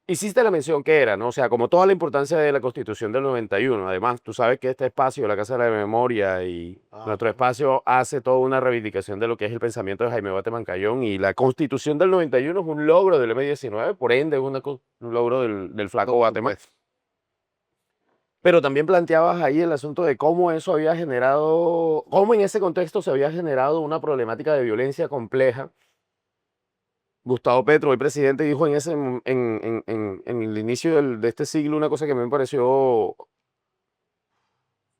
hiciste la mención que era, ¿no? O sea, como toda la importancia de la Constitución del 91. Además, tú sabes que este espacio, la Casa de la Memoria y nuestro Ajá. espacio hace toda una reivindicación de lo que es el pensamiento de Jaime Bate Mancayón, y la Constitución del 91 es un logro del M19, por ende es un logro del No, flaco por Bateman. supuesto. Pero también planteabas ahí el asunto de cómo eso había generado, cómo en ese contexto se había generado una problemática de violencia compleja. Gustavo Petro, el presidente, dijo en, ese, en el inicio de este siglo una cosa que me pareció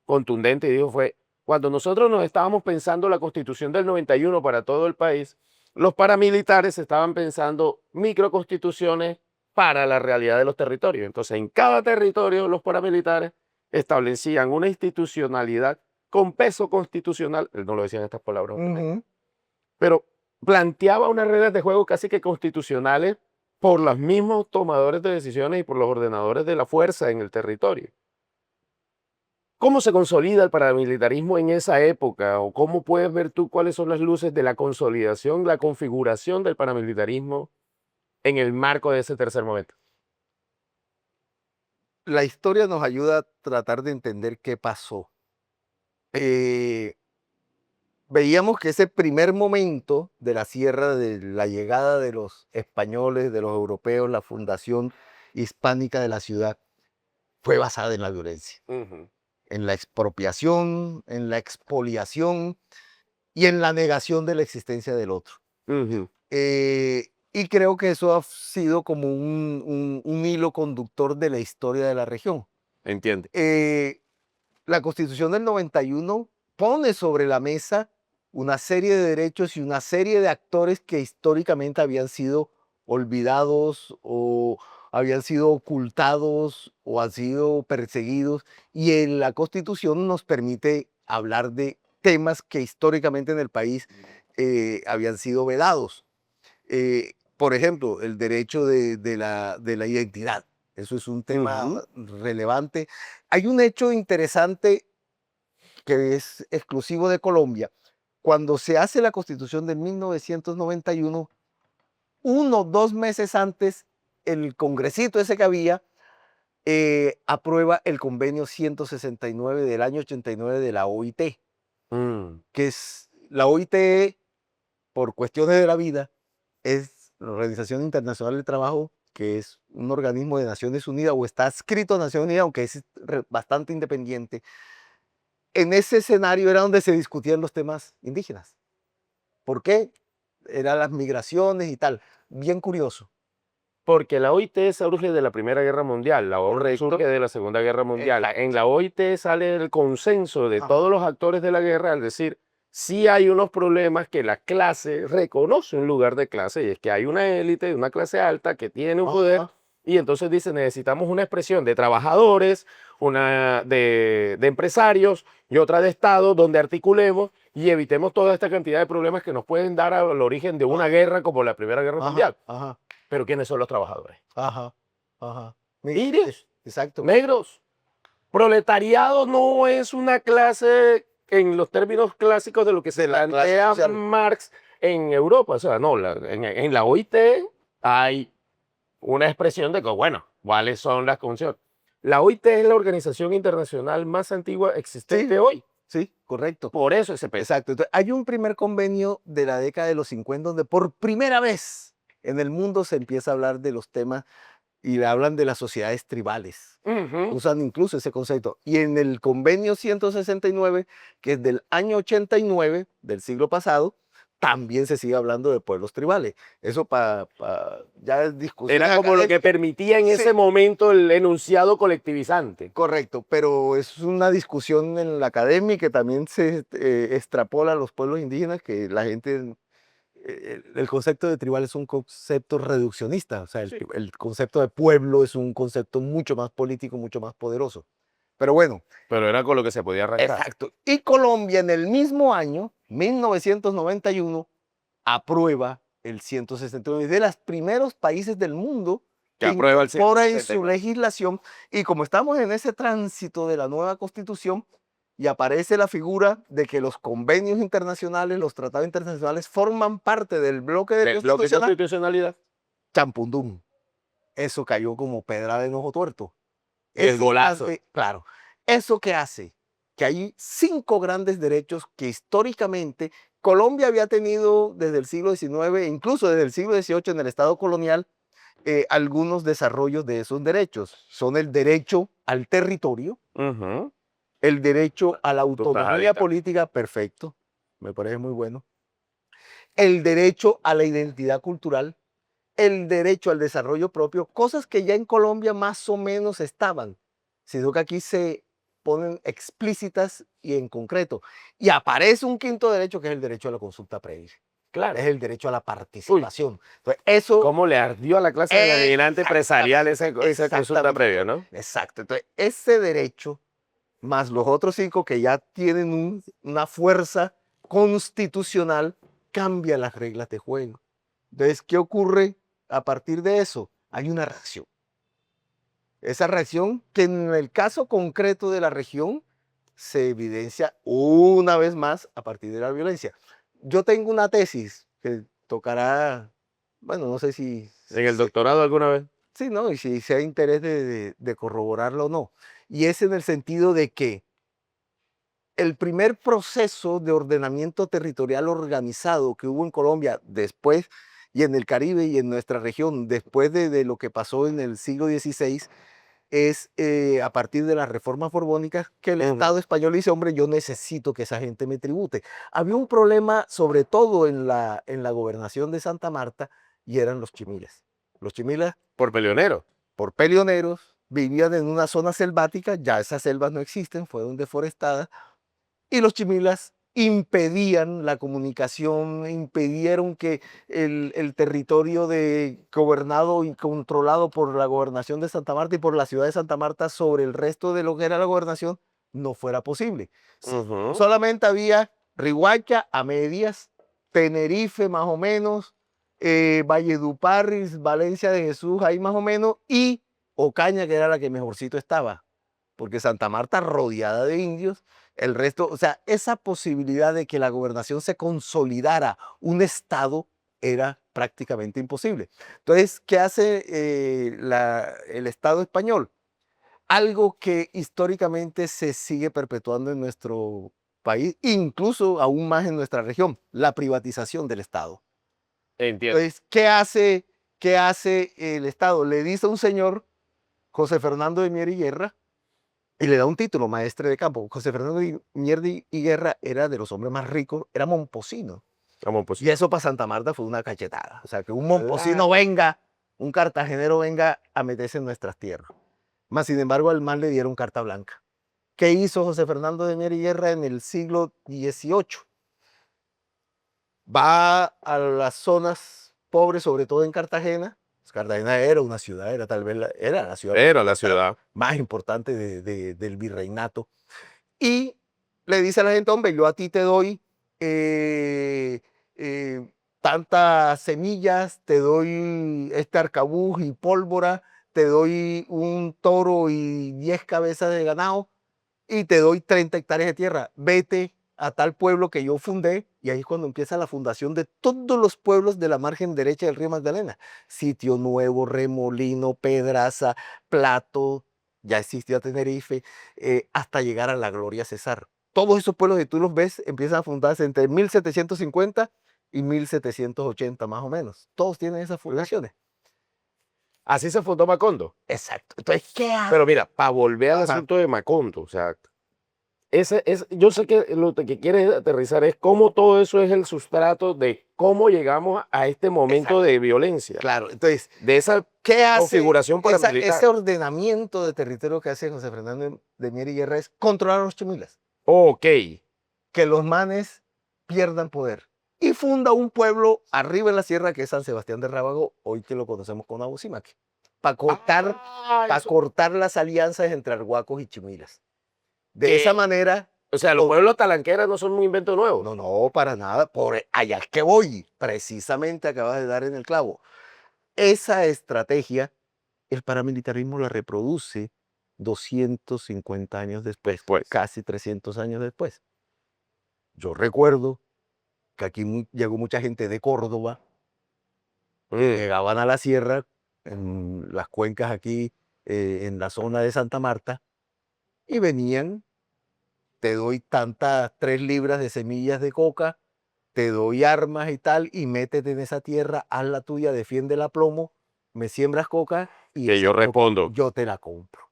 contundente y dijo fue, cuando nosotros nos estábamos pensando la constitución del 91 para todo el país, los paramilitares estaban pensando microconstituciones para la realidad de los territorios. Entonces, en cada territorio los paramilitares establecían una institucionalidad con peso constitucional, él no lo decía en estas palabras, Ujú. pero planteaba unas reglas de juego casi que constitucionales por los mismos tomadores de decisiones y por los ordenadores de la fuerza en el territorio. ¿Cómo se consolida el paramilitarismo en esa época? ¿O cómo puedes ver tú cuáles son las luces de la consolidación, la configuración del paramilitarismo en el marco de ese tercer momento? La historia nos ayuda a tratar de entender qué pasó. Eh, Veíamos que ese primer momento de la sierra, de la llegada de los españoles, de los europeos, la fundación hispánica de la ciudad, fue basada en la violencia, Ujú, en la expropiación, en la expoliación y en la negación de la existencia del otro. ujú, Y creo que eso ha sido como un hilo conductor de la historia de la región. entiende. La Constitución del 91 pone sobre la mesa una serie de derechos y una serie de actores que históricamente habían sido olvidados o habían sido ocultados o han sido perseguidos. Y en la Constitución nos permite hablar de temas que históricamente en el país habían sido vedados. Por ejemplo, el derecho de la identidad. Eso es un tema Ujú, relevante. Hay un hecho interesante que es exclusivo de Colombia. Cuando se hace la Constitución de 1991, 1 o 2 meses antes, el congresito ese que había aprueba el convenio 169 del año 89 de la OIT, mm, que es la OIT, por cuestiones de la vida, es la Organización Internacional del Trabajo, que es un organismo de Naciones Unidas o está adscrito a Naciones Unidas, aunque es bastante independiente. En ese escenario era donde se discutían los temas indígenas. ¿Por qué? Eran las migraciones y tal. Bien curioso. Porque la OIT surge de la Primera Guerra Mundial, la ONU Correcto. surge de la Segunda Guerra Mundial. Exacto. En la OIT sale el consenso de Ajá. todos los actores de la guerra al decir, sí hay unos problemas que la clase reconoce un lugar de clase, y es que hay una élite, una clase alta que tiene un poder, Ajá. y entonces dice, necesitamos una expresión de trabajadores, una de empresarios y otra de Estado, donde articulemos y evitemos toda esta cantidad de problemas que nos pueden dar al origen de una guerra como la Primera Guerra Ajá. Mundial. Ajá. Pero ¿quiénes son los trabajadores? Ajá. Ajá. Indios, Exacto. negros. Proletariado no es una clase en los términos clásicos de lo que se De la clase plantea social. Marx en Europa. O sea, no, en la OIT hay una expresión de que, bueno, ¿cuáles son las condiciones? La OIT es la organización internacional más antigua Sí, existente hoy. sí, correcto. Por eso ese peso. Exacto. Entonces, hay un primer convenio de la década de los 50 donde por primera vez en el mundo se empieza a hablar de los temas y le hablan de las sociedades tribales. Ujú. Usan incluso ese concepto. Y en el convenio 169, que es del año 89 del siglo pasado, también se sigue hablando de pueblos tribales. Eso ya es discusión Era como lo que académica. permitía en Sí, ese momento el enunciado colectivizante. correcto, pero es una discusión en la academia que también se extrapola a los pueblos indígenas, que la gente el concepto de tribal es un concepto reduccionista, o sea, Sí. el concepto de pueblo es un concepto mucho más político, mucho más poderoso. Pero bueno, Pero era con lo que se podía arrancar. exacto. Y Colombia en el mismo año, 1991, aprueba el 169, de los primeros países del mundo Que que aprueba el incorpora en su 169. legislación. Y como estamos en ese tránsito de la nueva constitución, y aparece la figura de que los convenios internacionales, los tratados internacionales forman parte del bloque de Del bloque de constitucional, constitucionalidad. champundum. Eso cayó como pedrada en ojo tuerto. El golazo. Claro, eso que hace que hay 5 grandes derechos que históricamente Colombia había tenido desde el siglo XIX, incluso desde el siglo XVIII en el Estado colonial, algunos desarrollos de esos derechos. Son el derecho al territorio, Ujú. el derecho a la Tú estás autonomía adicta. política, perfecto, me parece muy bueno, el derecho a la identidad cultural, el derecho al desarrollo propio, cosas que ya en Colombia más o menos estaban, sino que aquí se ponen explícitas y en concreto. Y aparece un quinto derecho que es el derecho a la consulta previa, Claro. es el derecho a la Uy, participación. Entonces, eso cómo le ardió a la clase gobernante empresarial esa consulta exactamente, previa, ¿no? exacto. Entonces, ese derecho más los otros 5 que ya tienen una fuerza constitucional, cambia las reglas de juego. Entonces, ¿qué ocurre a partir de eso? Hay una reacción. Esa reacción que en el caso concreto de la región se evidencia una vez más a partir de la violencia. Yo tengo una tesis que tocará, bueno, no sé En el doctorado alguna vez. sí, ¿no? Y si hay interés de corroborarlo o no. Y es en el sentido de que el primer proceso de ordenamiento territorial organizado que hubo en Colombia después, y en el Caribe y en nuestra región, después de lo que pasó en el siglo XVI, es a partir de las reformas borbónicas que el Ujú. Estado español dice, hombre, yo necesito que esa gente me tribute. Había un problema, sobre todo en la gobernación de Santa Marta, y eran los chimilas. Los chimilas, Por peleonero. por peleoneros, vivían en una zona selvática, ya esas selvas no existen, fueron deforestadas, y los chimilas impedían la comunicación, impidieron que el territorio gobernado y controlado por la gobernación de Santa Marta y por la ciudad de Santa Marta sobre el resto de lo que era la gobernación no fuera posible. Ujú. Solamente había Riohacha a medias, Tenerife más o menos, Valledupar, Valencia de Jesús ahí más o menos, y Ocaña, que era la que mejorcito estaba, porque Santa Marta rodeada de indios, el resto, o sea, esa posibilidad de que la gobernación se consolidara un estado era prácticamente imposible. Entonces, ¿qué hace el Estado español? Algo que históricamente se sigue perpetuando en nuestro país, incluso aún más en nuestra región, la privatización del Estado. Entiendo. Entonces, qué hace el Estado? Le dice a un señor, José Fernando de Mier y Guerra, y le da un título, maestre de campo. José Fernando de Mier y Guerra era de los hombres más ricos, era momposino. Vamos, pues. Y eso para Santa Marta fue una cachetada. O sea, que un momposino Claro. venga, un cartagenero venga a meterse en nuestras tierras. Más sin embargo, al mal le dieron carta blanca. ¿Qué hizo José Fernando de Mier y Guerra en el siglo XVIII? Va a las zonas pobres, sobre todo en Cartagena. Cartagena era una ciudad, era tal vez era la ciudad Era la ciudad. más importante del virreinato. Y le dice a la gente, hombre, yo a ti te doy eh, tantas semillas, te doy este arcabuz y pólvora, te doy un toro y 10 cabezas de ganado, y te doy 30 hectáreas de tierra. Vete a tal pueblo que yo fundé, y ahí es cuando empieza la fundación de todos los pueblos de la margen derecha del río Magdalena. Sitio Nuevo, Remolino, Pedraza, Plato, ya existía Tenerife, hasta llegar a la Gloria Cesar. Todos esos pueblos, que tú los ves, empiezan a fundarse entre 1750 y 1780 más o menos. Todos tienen esas fundaciones. Así se fundó Macondo. Exacto. Entonces, ¿qué hace? Pero mira, para volver al Ajá. asunto de Macondo, o sea, yo sé que lo que quieres aterrizar es cómo todo eso es el sustrato de cómo llegamos a este momento Exacto. de violencia, Claro, entonces, de esa ¿qué hace configuración paramilitar. ese ordenamiento de territorio que hace José Fernando de Mier y Guerra? Es controlar a los chimilas, Ok, que los manes pierdan poder. Y funda un pueblo arriba en la sierra que es San Sebastián de Rábago, hoy que lo conocemos como Abusimaque, para eso cortar las alianzas entre arhuacos y chimilas. De esa que, manera, o sea, los pueblos talanqueras no son un invento nuevo. no, no, para nada, por allá es que voy, precisamente acabas de dar en el clavo. Esa estrategia el paramilitarismo la reproduce 250 años después, Después. casi 300 años después. Yo recuerdo que aquí llegó mucha gente de Córdoba, Mm. llegaban a la sierra, en las cuencas aquí, en la zona de Santa Marta, y venían, te doy tantas 3 libras de semillas de coca, te doy armas y tal, y métete en esa tierra, haz la tuya, defiende el aplomo, me siembras coca y Que yo esa coca respondo. yo te la compro.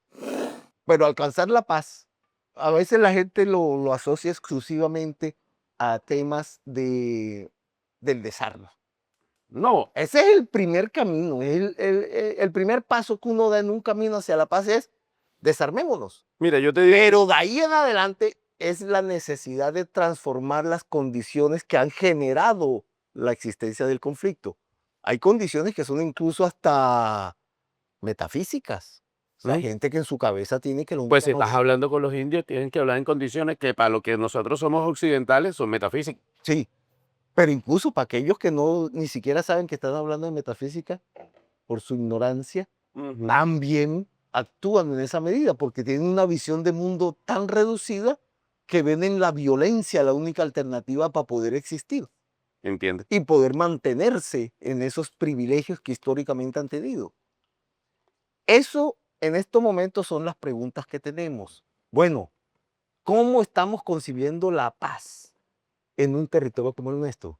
Pero alcanzar la paz, a veces la gente lo asocia exclusivamente a temas del desarme. No, ese es el primer camino, el primer paso que uno da en un camino hacia la paz es desarmémonos. Mira, yo te digo, Pero de ahí en adelante es la necesidad de transformar las condiciones que han generado la existencia del conflicto. Hay condiciones que son incluso hasta metafísicas. O sea, hay gente que en su cabeza tiene que lo pues si único estás hablando con los indios, tienen que hablar en condiciones que para lo que nosotros somos occidentales son metafísicas. sí, pero incluso para aquellos que no ni siquiera saben que están hablando de metafísica por su ignorancia, también actúan en esa medida porque tienen una visión de mundo tan reducida que ven en la violencia la única alternativa para poder existir ¿Entiendes? y poder mantenerse en esos privilegios que históricamente han tenido. Eso en estos momentos son las preguntas que tenemos. Bueno, ¿cómo estamos concibiendo la paz en un territorio como el nuestro?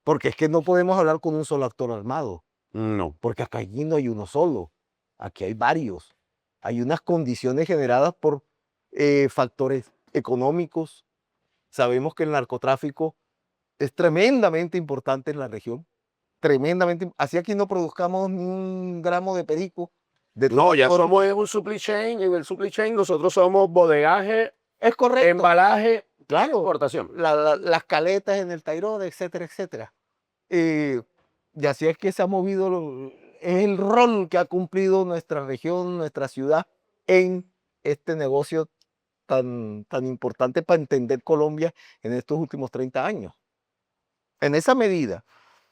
Porque es que no podemos hablar con un solo actor armado. No. Porque acá aquí no hay uno solo, aquí hay varios. Hay unas condiciones generadas por factores económicos. Sabemos que el narcotráfico es tremendamente importante en la región, tremendamente. Así aquí no produzcamos ni un gramo de perico. No, ya formas. somos en un supply chain, en el supply chain nosotros somos bodegaje, Es correcto. embalaje, Claro, exportación. las caletas en el Tayrona, etcétera, etcétera. Y así es que se ha movido, es el rol que ha cumplido nuestra región, nuestra ciudad en este negocio tan importante para entender Colombia en estos últimos 30 años. En esa medida,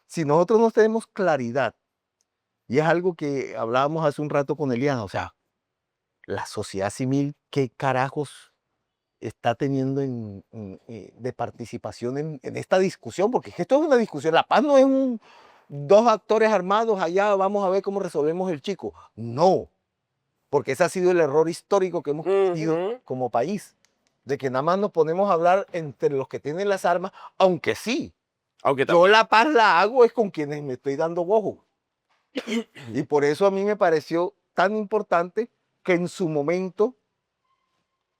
si nosotros no tenemos claridad, y es algo que hablábamos hace un rato con Eliana, o sea, la sociedad civil, ¿qué carajos está teniendo de participación en esta discusión? Porque es que esto es una discusión, la paz no es dos actores armados allá, vamos a ver cómo resolvemos el chico. No, porque ese ha sido el error histórico que hemos cometido como país, de que nada más nos ponemos a hablar entre los que tienen las armas, aunque sí, Aunque yo la paz la hago es con quienes me estoy dando bojo. Y por eso a mí me pareció tan importante que en su momento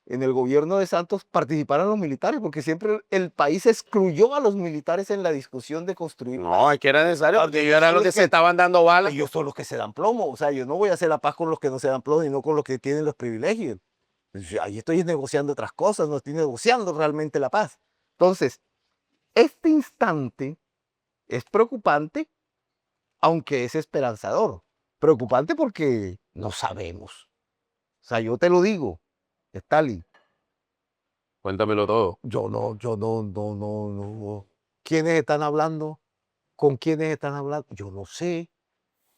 en el gobierno de Santos participaran los militares, porque siempre el país excluyó a los militares en la discusión de construir paz. no, es que era necesario, porque ellos eran los que se que- estaban dando balas. Ellos son los que se dan plomo, o sea, yo no voy a hacer la paz con los que no se dan plomo, sino con los que tienen los privilegios. Pues, ahí estoy negociando otras cosas, no estoy negociando realmente la paz. Entonces, este instante es preocupante, aunque es esperanzador. Preocupante porque no sabemos. O sea, yo te lo digo, Stalin, Cuéntamelo todo. yo no. ¿Quiénes están hablando? ¿Con quiénes están hablando? Yo no sé.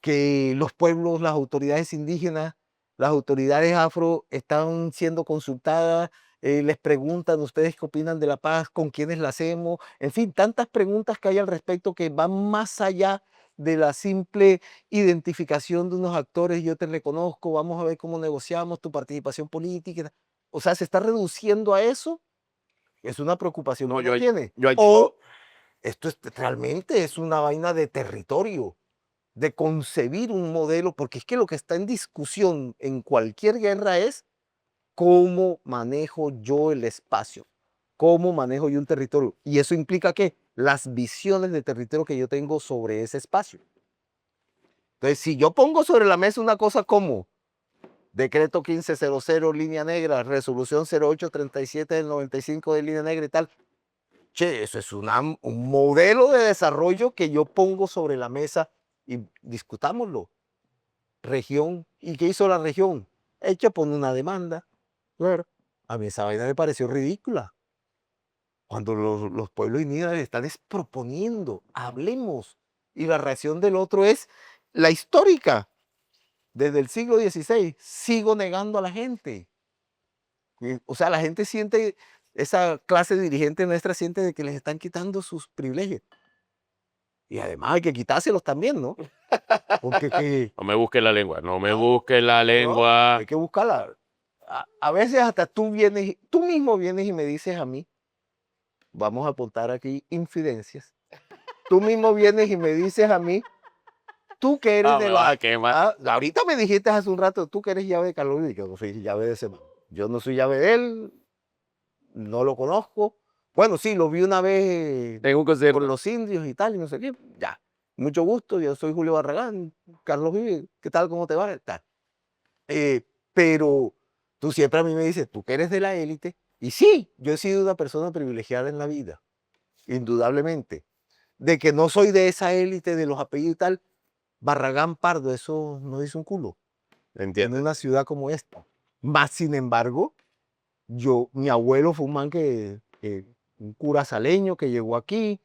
Que los pueblos, las autoridades indígenas, las autoridades afro están siendo consultadas, les preguntan ustedes qué opinan de la paz, con quiénes la hacemos, en fin, tantas preguntas que hay al respecto que van más allá de la simple identificación de unos actores, yo te reconozco, vamos a ver cómo negociamos tu participación política. O sea, se está reduciendo a eso, es una preocupación No, que uno tiene. yo O esto realmente es una vaina de territorio, de concebir un modelo, porque es que lo que está en discusión en cualquier guerra es cómo manejo yo el espacio, cómo manejo yo un territorio. Y eso implica que las visiones de territorio que yo tengo sobre ese espacio. Entonces, si yo pongo sobre la mesa una cosa como decreto 1500, línea negra, resolución 0837 del 95 de línea negra y tal, che, eso es un modelo de desarrollo que yo pongo sobre la mesa y discutámoslo. Región. ¿Y qué hizo la región? Ella pone una demanda. Claro. A mí esa vaina me pareció ridícula. Cuando los pueblos indígenas están proponiendo, hablemos. Y la reacción del otro es la histórica. Desde el siglo XVI sigo negando a la gente. O sea, la gente siente, esa clase dirigente nuestra siente de que les están quitando sus privilegios. Y además hay que quitárselos también, ¿no? Porque No me busques la lengua, no me busques la lengua. hay que buscarla. A veces hasta tú mismo vienes y me dices a mí, vamos a apuntar aquí infidencias. Tú mismo vienes y me dices a mí tú que eres de la... qué mal. ahorita me dijiste hace un rato, tú que eres llave de Carlos Vives, yo no soy llave de ese man. Yo no soy llave de él, no lo conozco. Bueno, sí, lo vi una vez Tengo un concierto. con los indios y tal, y no sé qué. Ya, mucho gusto, yo soy Julio Barragán, Carlos Vives, ¿qué tal, cómo te va? Tal. Pero tú siempre a mí me dices, tú que eres de la élite, y sí, yo he sido una persona privilegiada en la vida, indudablemente. De que no soy de esa élite de los apellidos y tal, Barragán Pardo, eso no dice un culo en Entiendo. una ciudad como esta. Más sin embargo, mi abuelo fue un man un cura saleño que llegó aquí,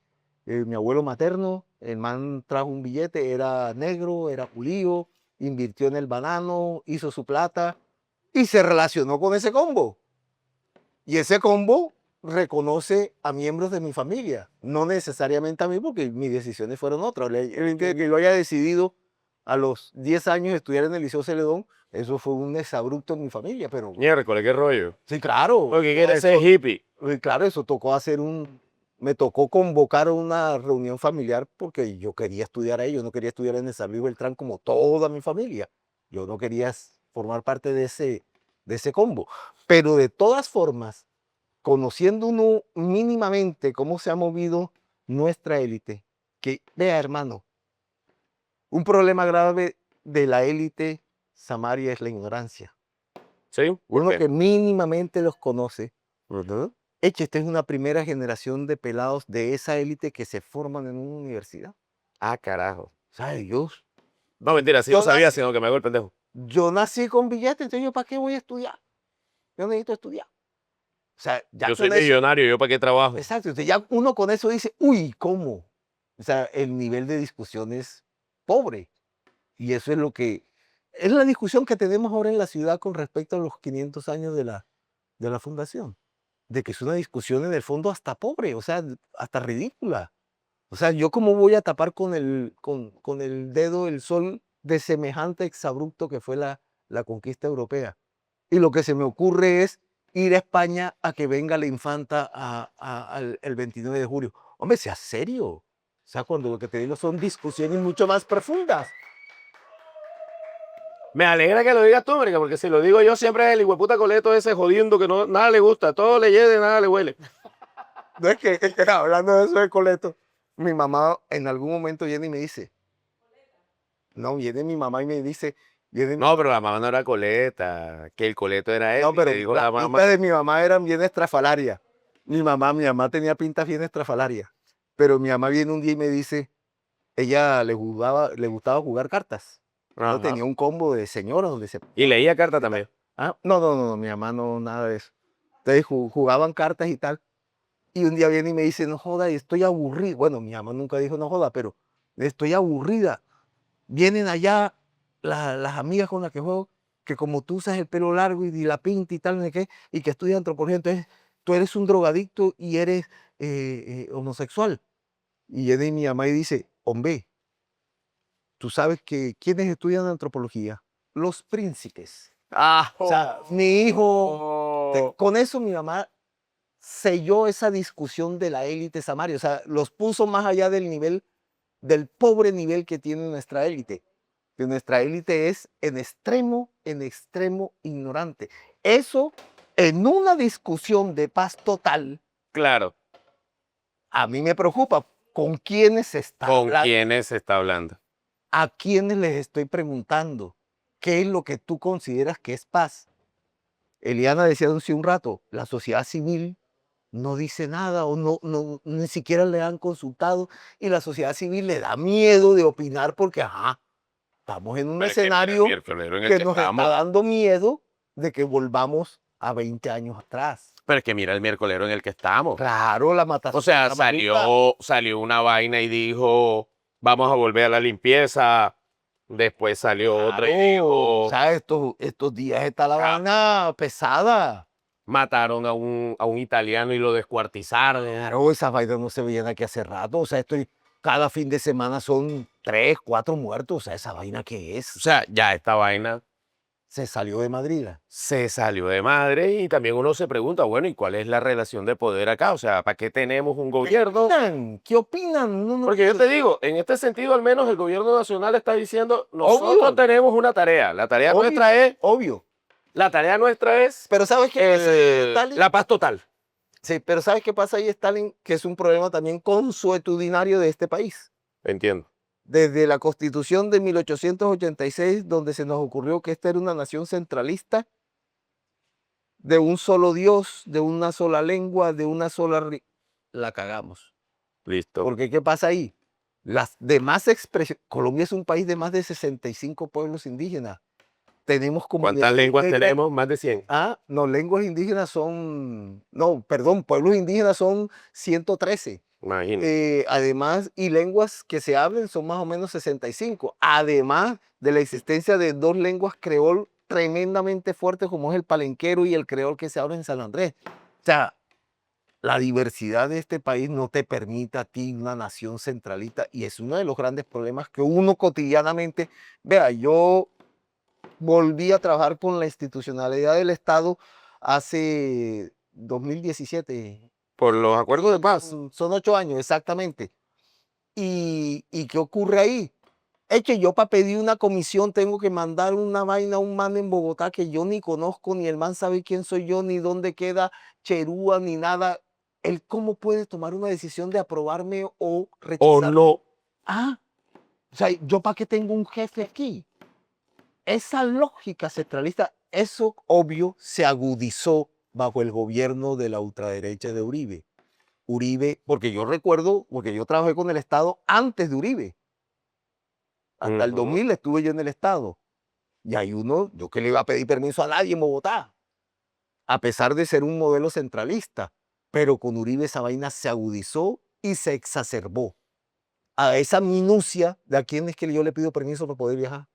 mi abuelo materno, el man trajo un billete, era negro, era judío, invirtió en el banano, hizo su plata y se relacionó con ese combo. Y ese combo reconoce a miembros de mi familia, no necesariamente a mí porque mis decisiones fueron otras. El que yo haya decidido a los 10 años estudiar en el Liceo Celedón, eso fue un exabrupto en mi familia, pero Miércoles, qué rollo. sí, claro. Porque quieres Eso, ser hippie. claro, eso tocó me tocó convocar una reunión familiar porque yo quería estudiar ahí, yo no quería estudiar en el San Luis Beltrán como toda mi familia. Yo no quería formar parte de ese combo. Pero de todas formas, conociendo uno mínimamente cómo se ha movido nuestra élite, que vea, hermano, un problema grave de la élite samaria es la ignorancia. ¿Sí? ¿Por Uno qué? que mínimamente los conoce, esta es una primera generación de pelados de esa élite que se forman en una universidad. Ah, carajo. ¿Sabe Dios? No, mentira, sí Yo lo sabía, nací- sino que me hago el pendejo. Yo nací con billetes, entonces yo ¿para qué voy a estudiar? Yo necesito estudiar. O sea, ya Yo soy con eso, millonario, ¿yo para qué trabajo? exacto, entonces ya uno con eso dice, uy, ¿cómo? O sea, el nivel de discusión es pobre. Y eso es es la discusión que tenemos ahora en la ciudad con respecto a los 500 años de la fundación. De que es una discusión en el fondo hasta pobre, o sea, hasta ridícula. O sea, yo cómo voy a tapar con el dedo el sol de semejante exabrupto que fue la conquista europea. Y lo que se me ocurre es ir a España a que venga la infanta el 29 de julio. Hombre, sea serio. O sea, cuando lo que te digo son discusiones mucho más profundas. Me alegra que lo digas tú, marica, porque si lo digo yo siempre es el hijueputa coleto ese jodiendo que no, nada le gusta, todo le llena y nada le huele. No es que hablando de eso de coleto, mi mamá en algún momento viene y me dice, no, viene mi mamá y me dice, No, pero la mamá no era coleta, que el coleto era él. no, Y pero le dijo las la mamá. pintas de mi mamá eran bien estrafalarias. Mi mamá tenía pintas bien estrafalarias. Pero mi mamá viene un día y me dice, ella le gustaba jugar cartas. No Ajá. tenía un combo de señoras donde se... Y leía carta también. No, mi mamá no, nada de eso. Entonces jugaban cartas y tal. Y un día viene y me dice, no joda, estoy aburrida. Bueno, mi mamá nunca dijo no joda, pero estoy aburrida. Vienen allá las amigas con las que juego, que como tú usas el pelo largo y la pinta y tal, no sé qué, y que estudian antropología, entonces tú eres un drogadicto y eres homosexual. Y viene mi mamá y dice, hombre, tú sabes que ¿quiénes estudian antropología? Los príncipes. O sea, mi hijo, con eso mi mamá selló esa discusión de la élite samaria, o sea, los puso más allá del nivel, del pobre nivel que tiene nuestra élite. Que nuestra élite es en extremo ignorante. Eso, en una discusión de paz total, Claro. a mí me preocupa. ¿Con quiénes se está ¿Con hablando? quiénes se está hablando? ¿A quiénes les estoy preguntando? ¿Qué es lo que tú consideras que es paz? Eliana decía hace un rato, la sociedad civil no dice nada o ni siquiera le han consultado y la sociedad civil le da miedo de opinar porque, ajá, estamos en un Pero es que mira, escenario miércoles en el que que nos está estamos. dando miedo de que volvamos a 20 años atrás. Pero es que mira el miércolero en el que estamos. Claro, la matación. O sea, la maluca. salió una vaina y dijo, vamos a volver a la limpieza. Después salió otra y Claro, dijo, o sea, estos días está la ah, vaina pesada. mataron a un italiano y lo descuartizaron. Claro, esas vainas no se veían aquí hace rato. O sea, cada fin de semana son 3, 4 muertos. O sea, esa vaina que O es. sea, ya esta vaina Se salió de Madrid. Se salió de madre y también uno se pregunta, bueno, ¿y cuál es la relación de poder acá? O sea, ¿para qué tenemos un gobierno? ¿Qué opinan? Porque yo te digo, en este sentido al menos el gobierno nacional está diciendo, nosotros Obvio. tenemos una tarea. La tarea Obvio, nuestra es, obvio. Pero ¿sabes qué pasa ahí, Stalin? la paz total. Sí, pero ¿sabes qué pasa ahí, Stalin? Que es un problema también consuetudinario de este país. Entiendo. Desde la Constitución de 1886, donde se nos ocurrió que esta era una nación centralista, de un solo Dios, de una sola lengua, de una sola... La cagamos. Listo. Porque ¿qué pasa ahí? Las demás expresiones... Colombia es un país de más de 65 pueblos indígenas. Tenemos como... ¿Cuántas lenguas tenemos? Más de 100. Ah, no, lenguas indígenas son... No, perdón, pueblos indígenas son 113. Imagínate. Además, y lenguas que se hablen son más o menos 65. Además de la existencia de dos lenguas creol tremendamente fuertes como es el palenquero y el creol que se habla en San Andrés. O sea, la diversidad de este país no te permite a ti una nación centralista y es uno de los grandes problemas que uno cotidianamente... Vea, yo volví a trabajar con la institucionalidad del Estado hace 2017. Por los acuerdos de paz. Son 8 años, exactamente. ¿Y qué ocurre ahí? Es que yo para pedir una comisión tengo que mandar una vaina a un man en Bogotá que yo ni conozco, ni el man sabe quién soy yo, ni dónde queda Cherúa, ni nada. ¿Él cómo puede tomar una decisión de aprobarme o O rechazar? no. Ah, o sea, ¿yo para qué tengo un jefe aquí? Esa lógica centralista, eso obvio se agudizó bajo el gobierno de la ultraderecha de Uribe. Uribe, porque yo recuerdo, porque yo trabajé con el Estado antes de Uribe. Hasta el 2000 estuve yo en el Estado. Y hay uno, yo que le iba a pedir permiso a nadie en Bogotá, a pesar de ser un modelo centralista. Pero con Uribe esa vaina se agudizó y se exacerbó a esa minucia de a quién es que yo le pido permiso para poder viajar.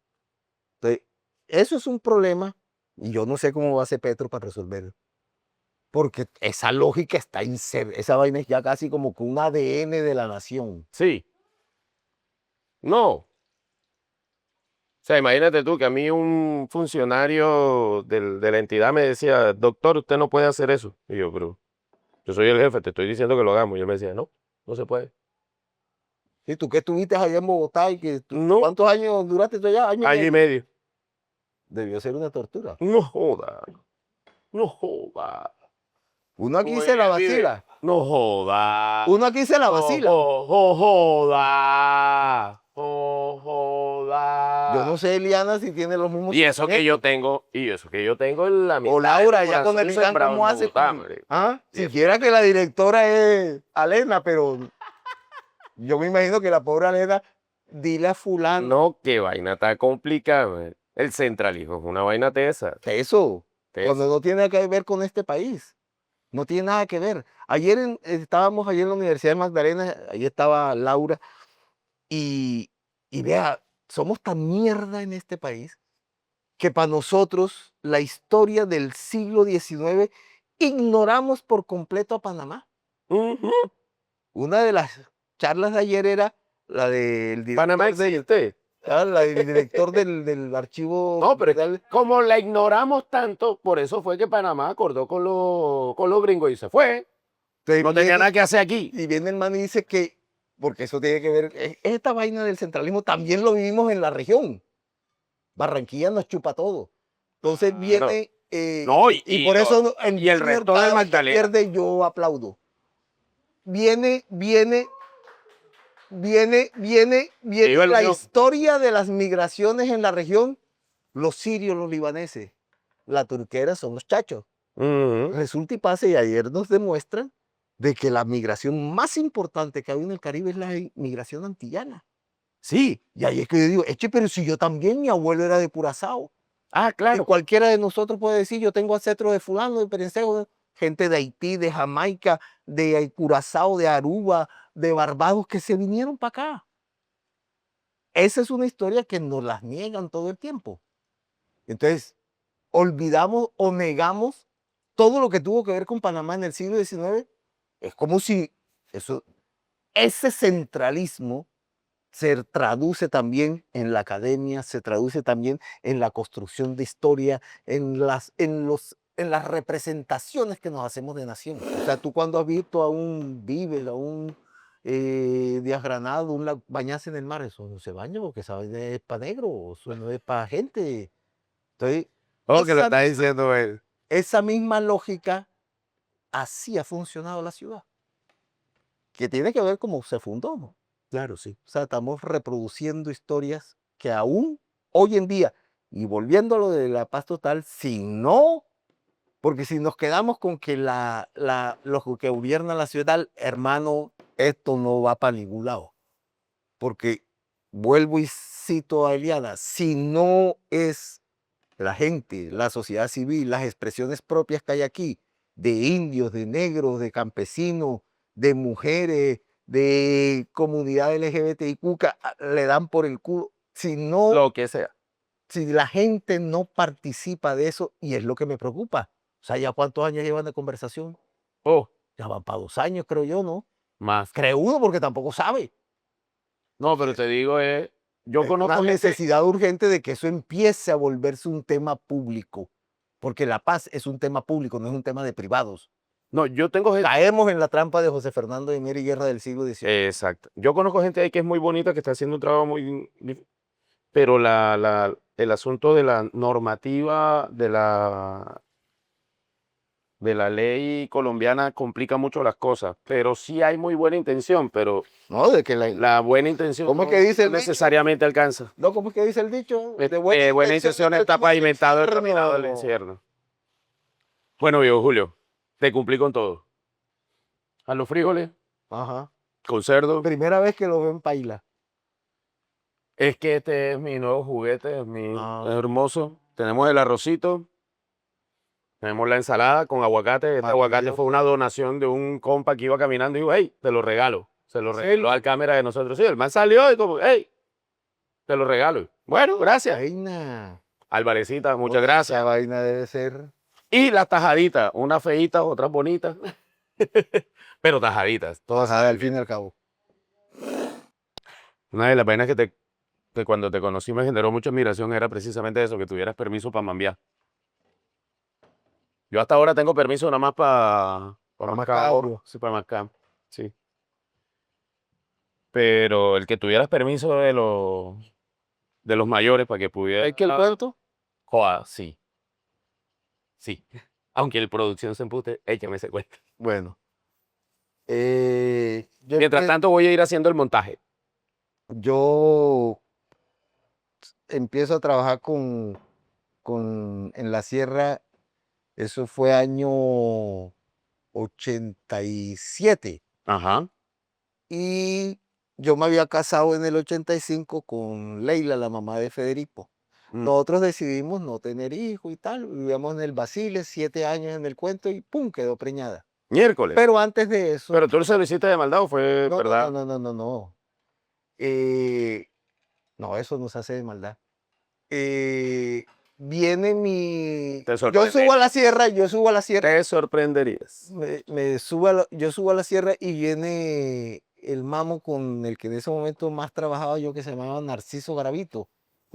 Entonces, eso es un problema y yo no sé cómo va a ser Petro para resolverlo. Porque esa lógica está inserta, esa vaina es ya casi como que un ADN de la nación. Sí. No. O sea, imagínate tú que a mí un funcionario de la entidad me decía, doctor, usted no puede hacer eso. Y yo, pero yo soy el jefe, te estoy diciendo que lo hagamos. Y él me decía, no, no se puede. ¿Y tú qué estuviste allá en Bogotá? No, ¿Cuántos años duraste tú allá? año y medio. Debió ser una tortura. No joda, no joda. Uno aquí se la vacila. No joda. Uno aquí se la vacila. Joda. Joda. Yo no sé, Eliana, si tiene los mismos... Y eso que yo tengo, en la mitad. O Laura, del ya con corazón el Irán, sembrado ¿cómo en hace? Bogotá, hombre. ¿Ah? Siquiera que la directora es Alena, pero yo me imagino que la pobre Alena, dile a fulano. No, qué vaina tan complicada, hombre. El centralismo es una vaina tesa. Eso, Tesa. cuando no tiene que ver con este país. No tiene nada que ver. Estábamos ayer en la Universidad de Magdalena, ahí estaba Laura, y vea, somos tan mierda en este país que para nosotros la historia del siglo XIX ignoramos por completo a Panamá. Ujú. Una de las charlas de ayer era la del director, Panamá existe. la del director del archivo. No, pero general. como la ignoramos tanto, por eso fue que Panamá acordó con los gringos y se fue. Entonces No tenía viene- nada que hacer aquí. Y viene el man y dice que, porque eso tiene que ver, esta vaina del centralismo también lo vivimos en la región. Barranquilla nos chupa todo. Entonces Claro. viene, No, y por eso y el resto del Magdalena. pierde, yo aplaudo. Viene Viva el la Unión. historia de las migraciones en la región, los sirios, los libaneses, la turquera son los chachos. Ujú. Resulta y pasa, y ayer nos demuestran de que la migración más importante que hay en el Caribe es la migración antillana. Sí, y ahí es que yo digo, eche, pero si yo también, mi abuelo era de Curazao. Ah, Y claro. cualquiera de nosotros puede decir, yo tengo ancestros de fulano, de perencejo, gente de Haití, de Jamaica, de Curazao, de Aruba, de Barbados, que se vinieron para acá. Esa es una historia que nos las niegan todo el tiempo. Entonces, olvidamos o negamos todo lo que tuvo que ver con Panamá en el siglo XIX. Es como si ese centralismo se traduce también en la academia, se traduce también en la construcción de historia, en las representaciones que nos hacemos de nación. O sea, tú cuando has visto a un Bíbel, a un Díaz Granado, bañarse en el mar, eso no se baña porque sabe es para negro, eso no es para gente. Entonces, Oh, que lo esa, está diciendo él. esa misma lógica así ha funcionado la ciudad, que tiene que ver cómo se fundó, ¿no? Claro, sí. O sea, estamos reproduciendo historias que aún hoy en día, y volviendo a lo de la paz total, si no, porque si nos quedamos con que los que gobiernan la ciudad, hermano, esto no va para ningún lado. Porque vuelvo y cito a Eliana, si no es la gente, la sociedad civil, las expresiones propias que hay aquí, de indios, de negros, de campesinos, de mujeres, de comunidad LGBTIQ, que le dan por el culo. Si no, Lo que sea. si la gente no participa de eso, y es lo que me preocupa. O sea, ¿ya cuántos años llevan de conversación? Oh, Ya van para 2 años, creo yo, ¿no? más. Cree uno porque tampoco sabe. No, pero te digo, yo Es conozco una gente. necesidad urgente de que eso empiece a volverse un tema público, porque la paz es un tema público, no es un tema de privados. No, yo tengo gente. Caemos en la trampa de José Fernando de Mier y Guerra del siglo XVIII. Exacto. Yo conozco gente ahí que es muy bonita, que está haciendo un trabajo pero el asunto de la normativa de la ley colombiana complica mucho las cosas, pero sí hay muy buena intención, pero No, de que la buena intención ¿cómo es no que dice el dicho? necesariamente alcanza. No, ¿cómo es que dice el dicho? Buena intención está pavimentado el caminado del infierno. Bueno, viejo Julio, te cumplí con todo. A los frijoles, Ajá. con cerdo. Primera vez que lo ven paila. Es que este es mi nuevo juguete, es Ah. es hermoso. Tenemos el arrocito, tenemos la ensalada con aguacate. Este aguacate Maravilloso. fue una donación de un compa que iba caminando y dijo, hey, te lo regalo. Se lo regaló al cámara de nosotros. Sí, el man salió y como, hey, te lo regalo. Bueno, gracias. Vaina. Alvarecita, muchas Esa gracias. vaina debe ser. Y las tajaditas, unas feitas, otras bonitas. Pero tajaditas. Todas al fin y al cabo. Una de las vainas que cuando te conocí me generó mucha admiración era precisamente eso, que tuvieras permiso para mambiar. Yo hasta ahora tengo permiso nada más para Macabro. sí, para mascar, sí. Pero el que tuvieras permiso de los mayores para que pudiera. ¿Es que el cuento? Joda, sí. Sí. Aunque el producción se empute, échame ese cuento. Bueno. Mientras tanto, voy a ir haciendo el montaje. Yo empiezo a trabajar en la sierra, eso fue año 87. Ajá. Y yo me había casado en el 85 con Leila, la mamá de Federico. Mm. Nosotros decidimos no tener hijos y tal. Vivíamos en el Basile, 7 años en el cuento y ¡pum! Quedó preñada. Miércoles. Pero antes de eso. Pero tú se lo hiciste de maldad o fue No, verdad. no. No, eso no se hace de maldad. Viene mi. Te Yo sorprende. subo a la sierra, Te sorprenderías. yo subo a la sierra y viene el mamo con el que en ese momento más trabajaba yo, que se llamaba Narciso Garavito.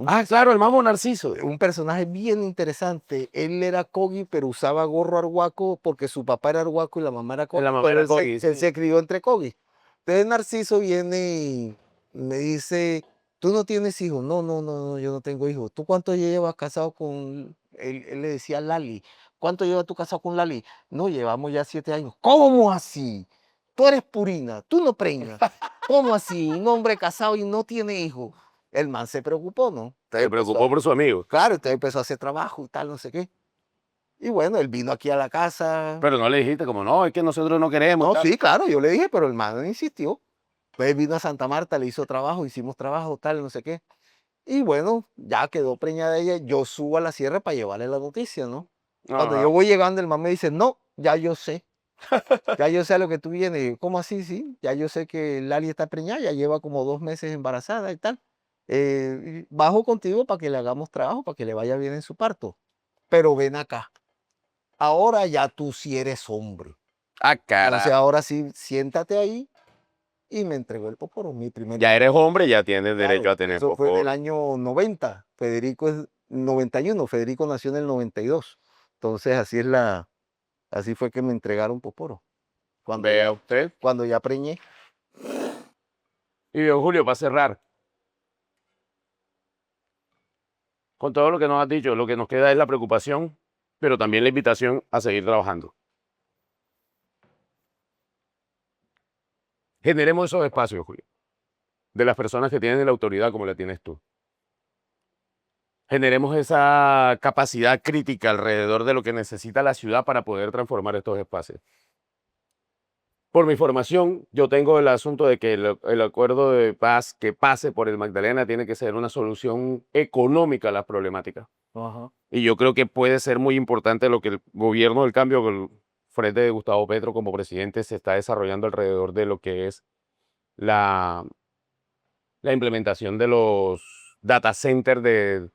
Ah, claro, el mamo Narciso. Un personaje bien interesante. Él era Cogi, pero usaba gorro arhuaco porque su papá era arhuaco y la mamá era Cogi. La mamá Pero era él, Cogi, él sí. se crió entre Cogi. Entonces Narciso viene y me dice, ¿tú no tienes hijos? No, yo no tengo hijos. ¿Tú cuánto llevas casado con...? Él le decía a Lali, ¿cuánto llevas tú casado con Lali? No, llevamos ya 7 años. ¿Cómo así? Tú eres purina, tú no preñas. ¿Cómo así? Un hombre casado y no tiene hijos. El man se preocupó, ¿no? Se preocupó por su amigo. Claro, entonces empezó a hacer trabajo y tal, no sé qué. Y bueno, él vino aquí a la casa. Pero no le dijiste como, no, es que nosotros no queremos. No, tal. sí, claro, yo le dije, pero el man insistió. Pues él vino a Santa Marta, le hizo trabajo, hicimos trabajo, tal, no sé qué. Y bueno, ya quedó preñada ella. Yo subo a la sierra para llevarle la noticia, ¿no? Cuando Ajá. yo voy llegando, el man me dice, no, ya yo sé. Ya yo sé a lo que tú vienes. Y yo, ¿cómo así? Sí, ya yo sé que Lali está preñada, ya lleva como 2 meses embarazada y tal. Bajo contigo para que le hagamos trabajo, para que le vaya bien en su parto. Pero ven acá. Ahora ya tú sí eres hombre. Ah, Entonces cara. ahora sí, siéntate ahí y me entregó el Poporo, mi primer. Ya eres hombre, ya tienes derecho Claro, a tener eso fue en el Poporo. año 90. Federico es 91. Federico nació en el 92. Entonces así fue que me entregaron Poporo. Cuando Vea ya, usted. cuando ya preñé. Y don Julio, para cerrar, con todo lo que nos has dicho, lo que nos queda es la preocupación, pero también la invitación a seguir trabajando. Generemos esos espacios, Julio, de las personas que tienen la autoridad como la tienes tú. Generemos esa capacidad crítica alrededor de lo que necesita la ciudad para poder transformar estos espacios. Por mi formación, yo tengo el asunto de que el acuerdo de paz que pase por el Magdalena tiene que ser una solución económica a las problemáticas. Ajá. Y yo creo que puede ser muy importante lo que el gobierno del cambio, con el frente de Gustavo Petro como presidente, se está desarrollando alrededor de lo que es la implementación de los data centers de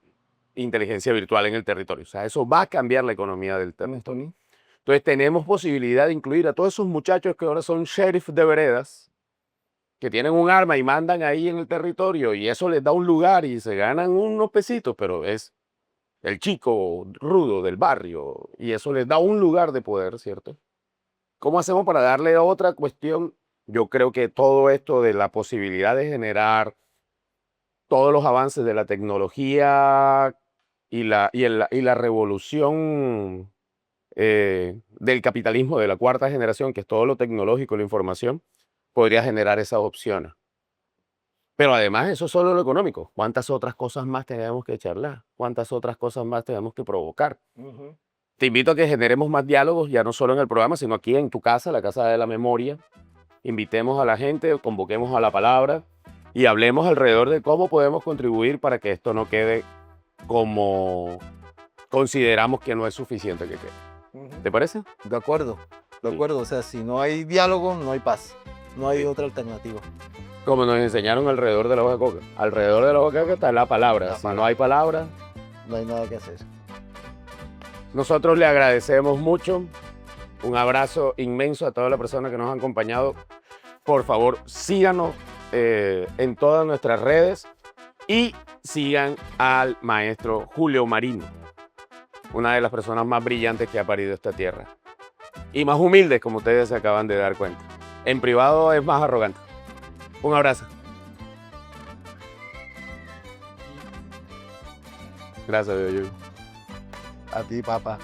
inteligencia virtual en el territorio. O sea, eso va a cambiar la economía del territorio. Entonces tenemos posibilidad de incluir a todos esos muchachos que ahora son sheriff de veredas, que tienen un arma y mandan ahí en el territorio y eso les da un lugar y se ganan unos pesitos, pero es el chico rudo del barrio y eso les da un lugar de poder, ¿cierto? ¿Cómo hacemos para darle otra cuestión? Yo creo que todo esto de la posibilidad de generar todos los avances de la tecnología y la revolución del capitalismo de la cuarta generación, que es todo lo tecnológico, la información, podría generar esas opciones. Pero además, eso es solo lo económico. ¿Cuántas otras cosas más tenemos que charlar? ¿Cuántas otras cosas más tenemos que provocar? Te invito a que generemos más diálogos, ya no solo en el programa, sino aquí en tu casa, la Casa de la Memoria. Invitemos a la gente, convoquemos a la palabra y hablemos alrededor de cómo podemos contribuir para que esto no quede como consideramos que no es suficiente que quede. ¿Te parece? De acuerdo, de Sí. acuerdo. O sea, si no hay diálogo, no hay paz. No hay otra alternativa. Como nos enseñaron alrededor de la hoja de coca. Alrededor de la hoja de coca está la palabra. La Si no palabra. hay palabra, No hay nada que hacer. nosotros le agradecemos mucho. Un abrazo inmenso a todas las personas que nos han acompañado. Por favor, síganos en todas nuestras redes y sigan al maestro Julio Marino, una de las personas más brillantes que ha parido esta tierra. Y más humildes, como ustedes se acaban de dar cuenta. En privado es más arrogante. Un abrazo. Gracias, Yoyo. A ti, papá.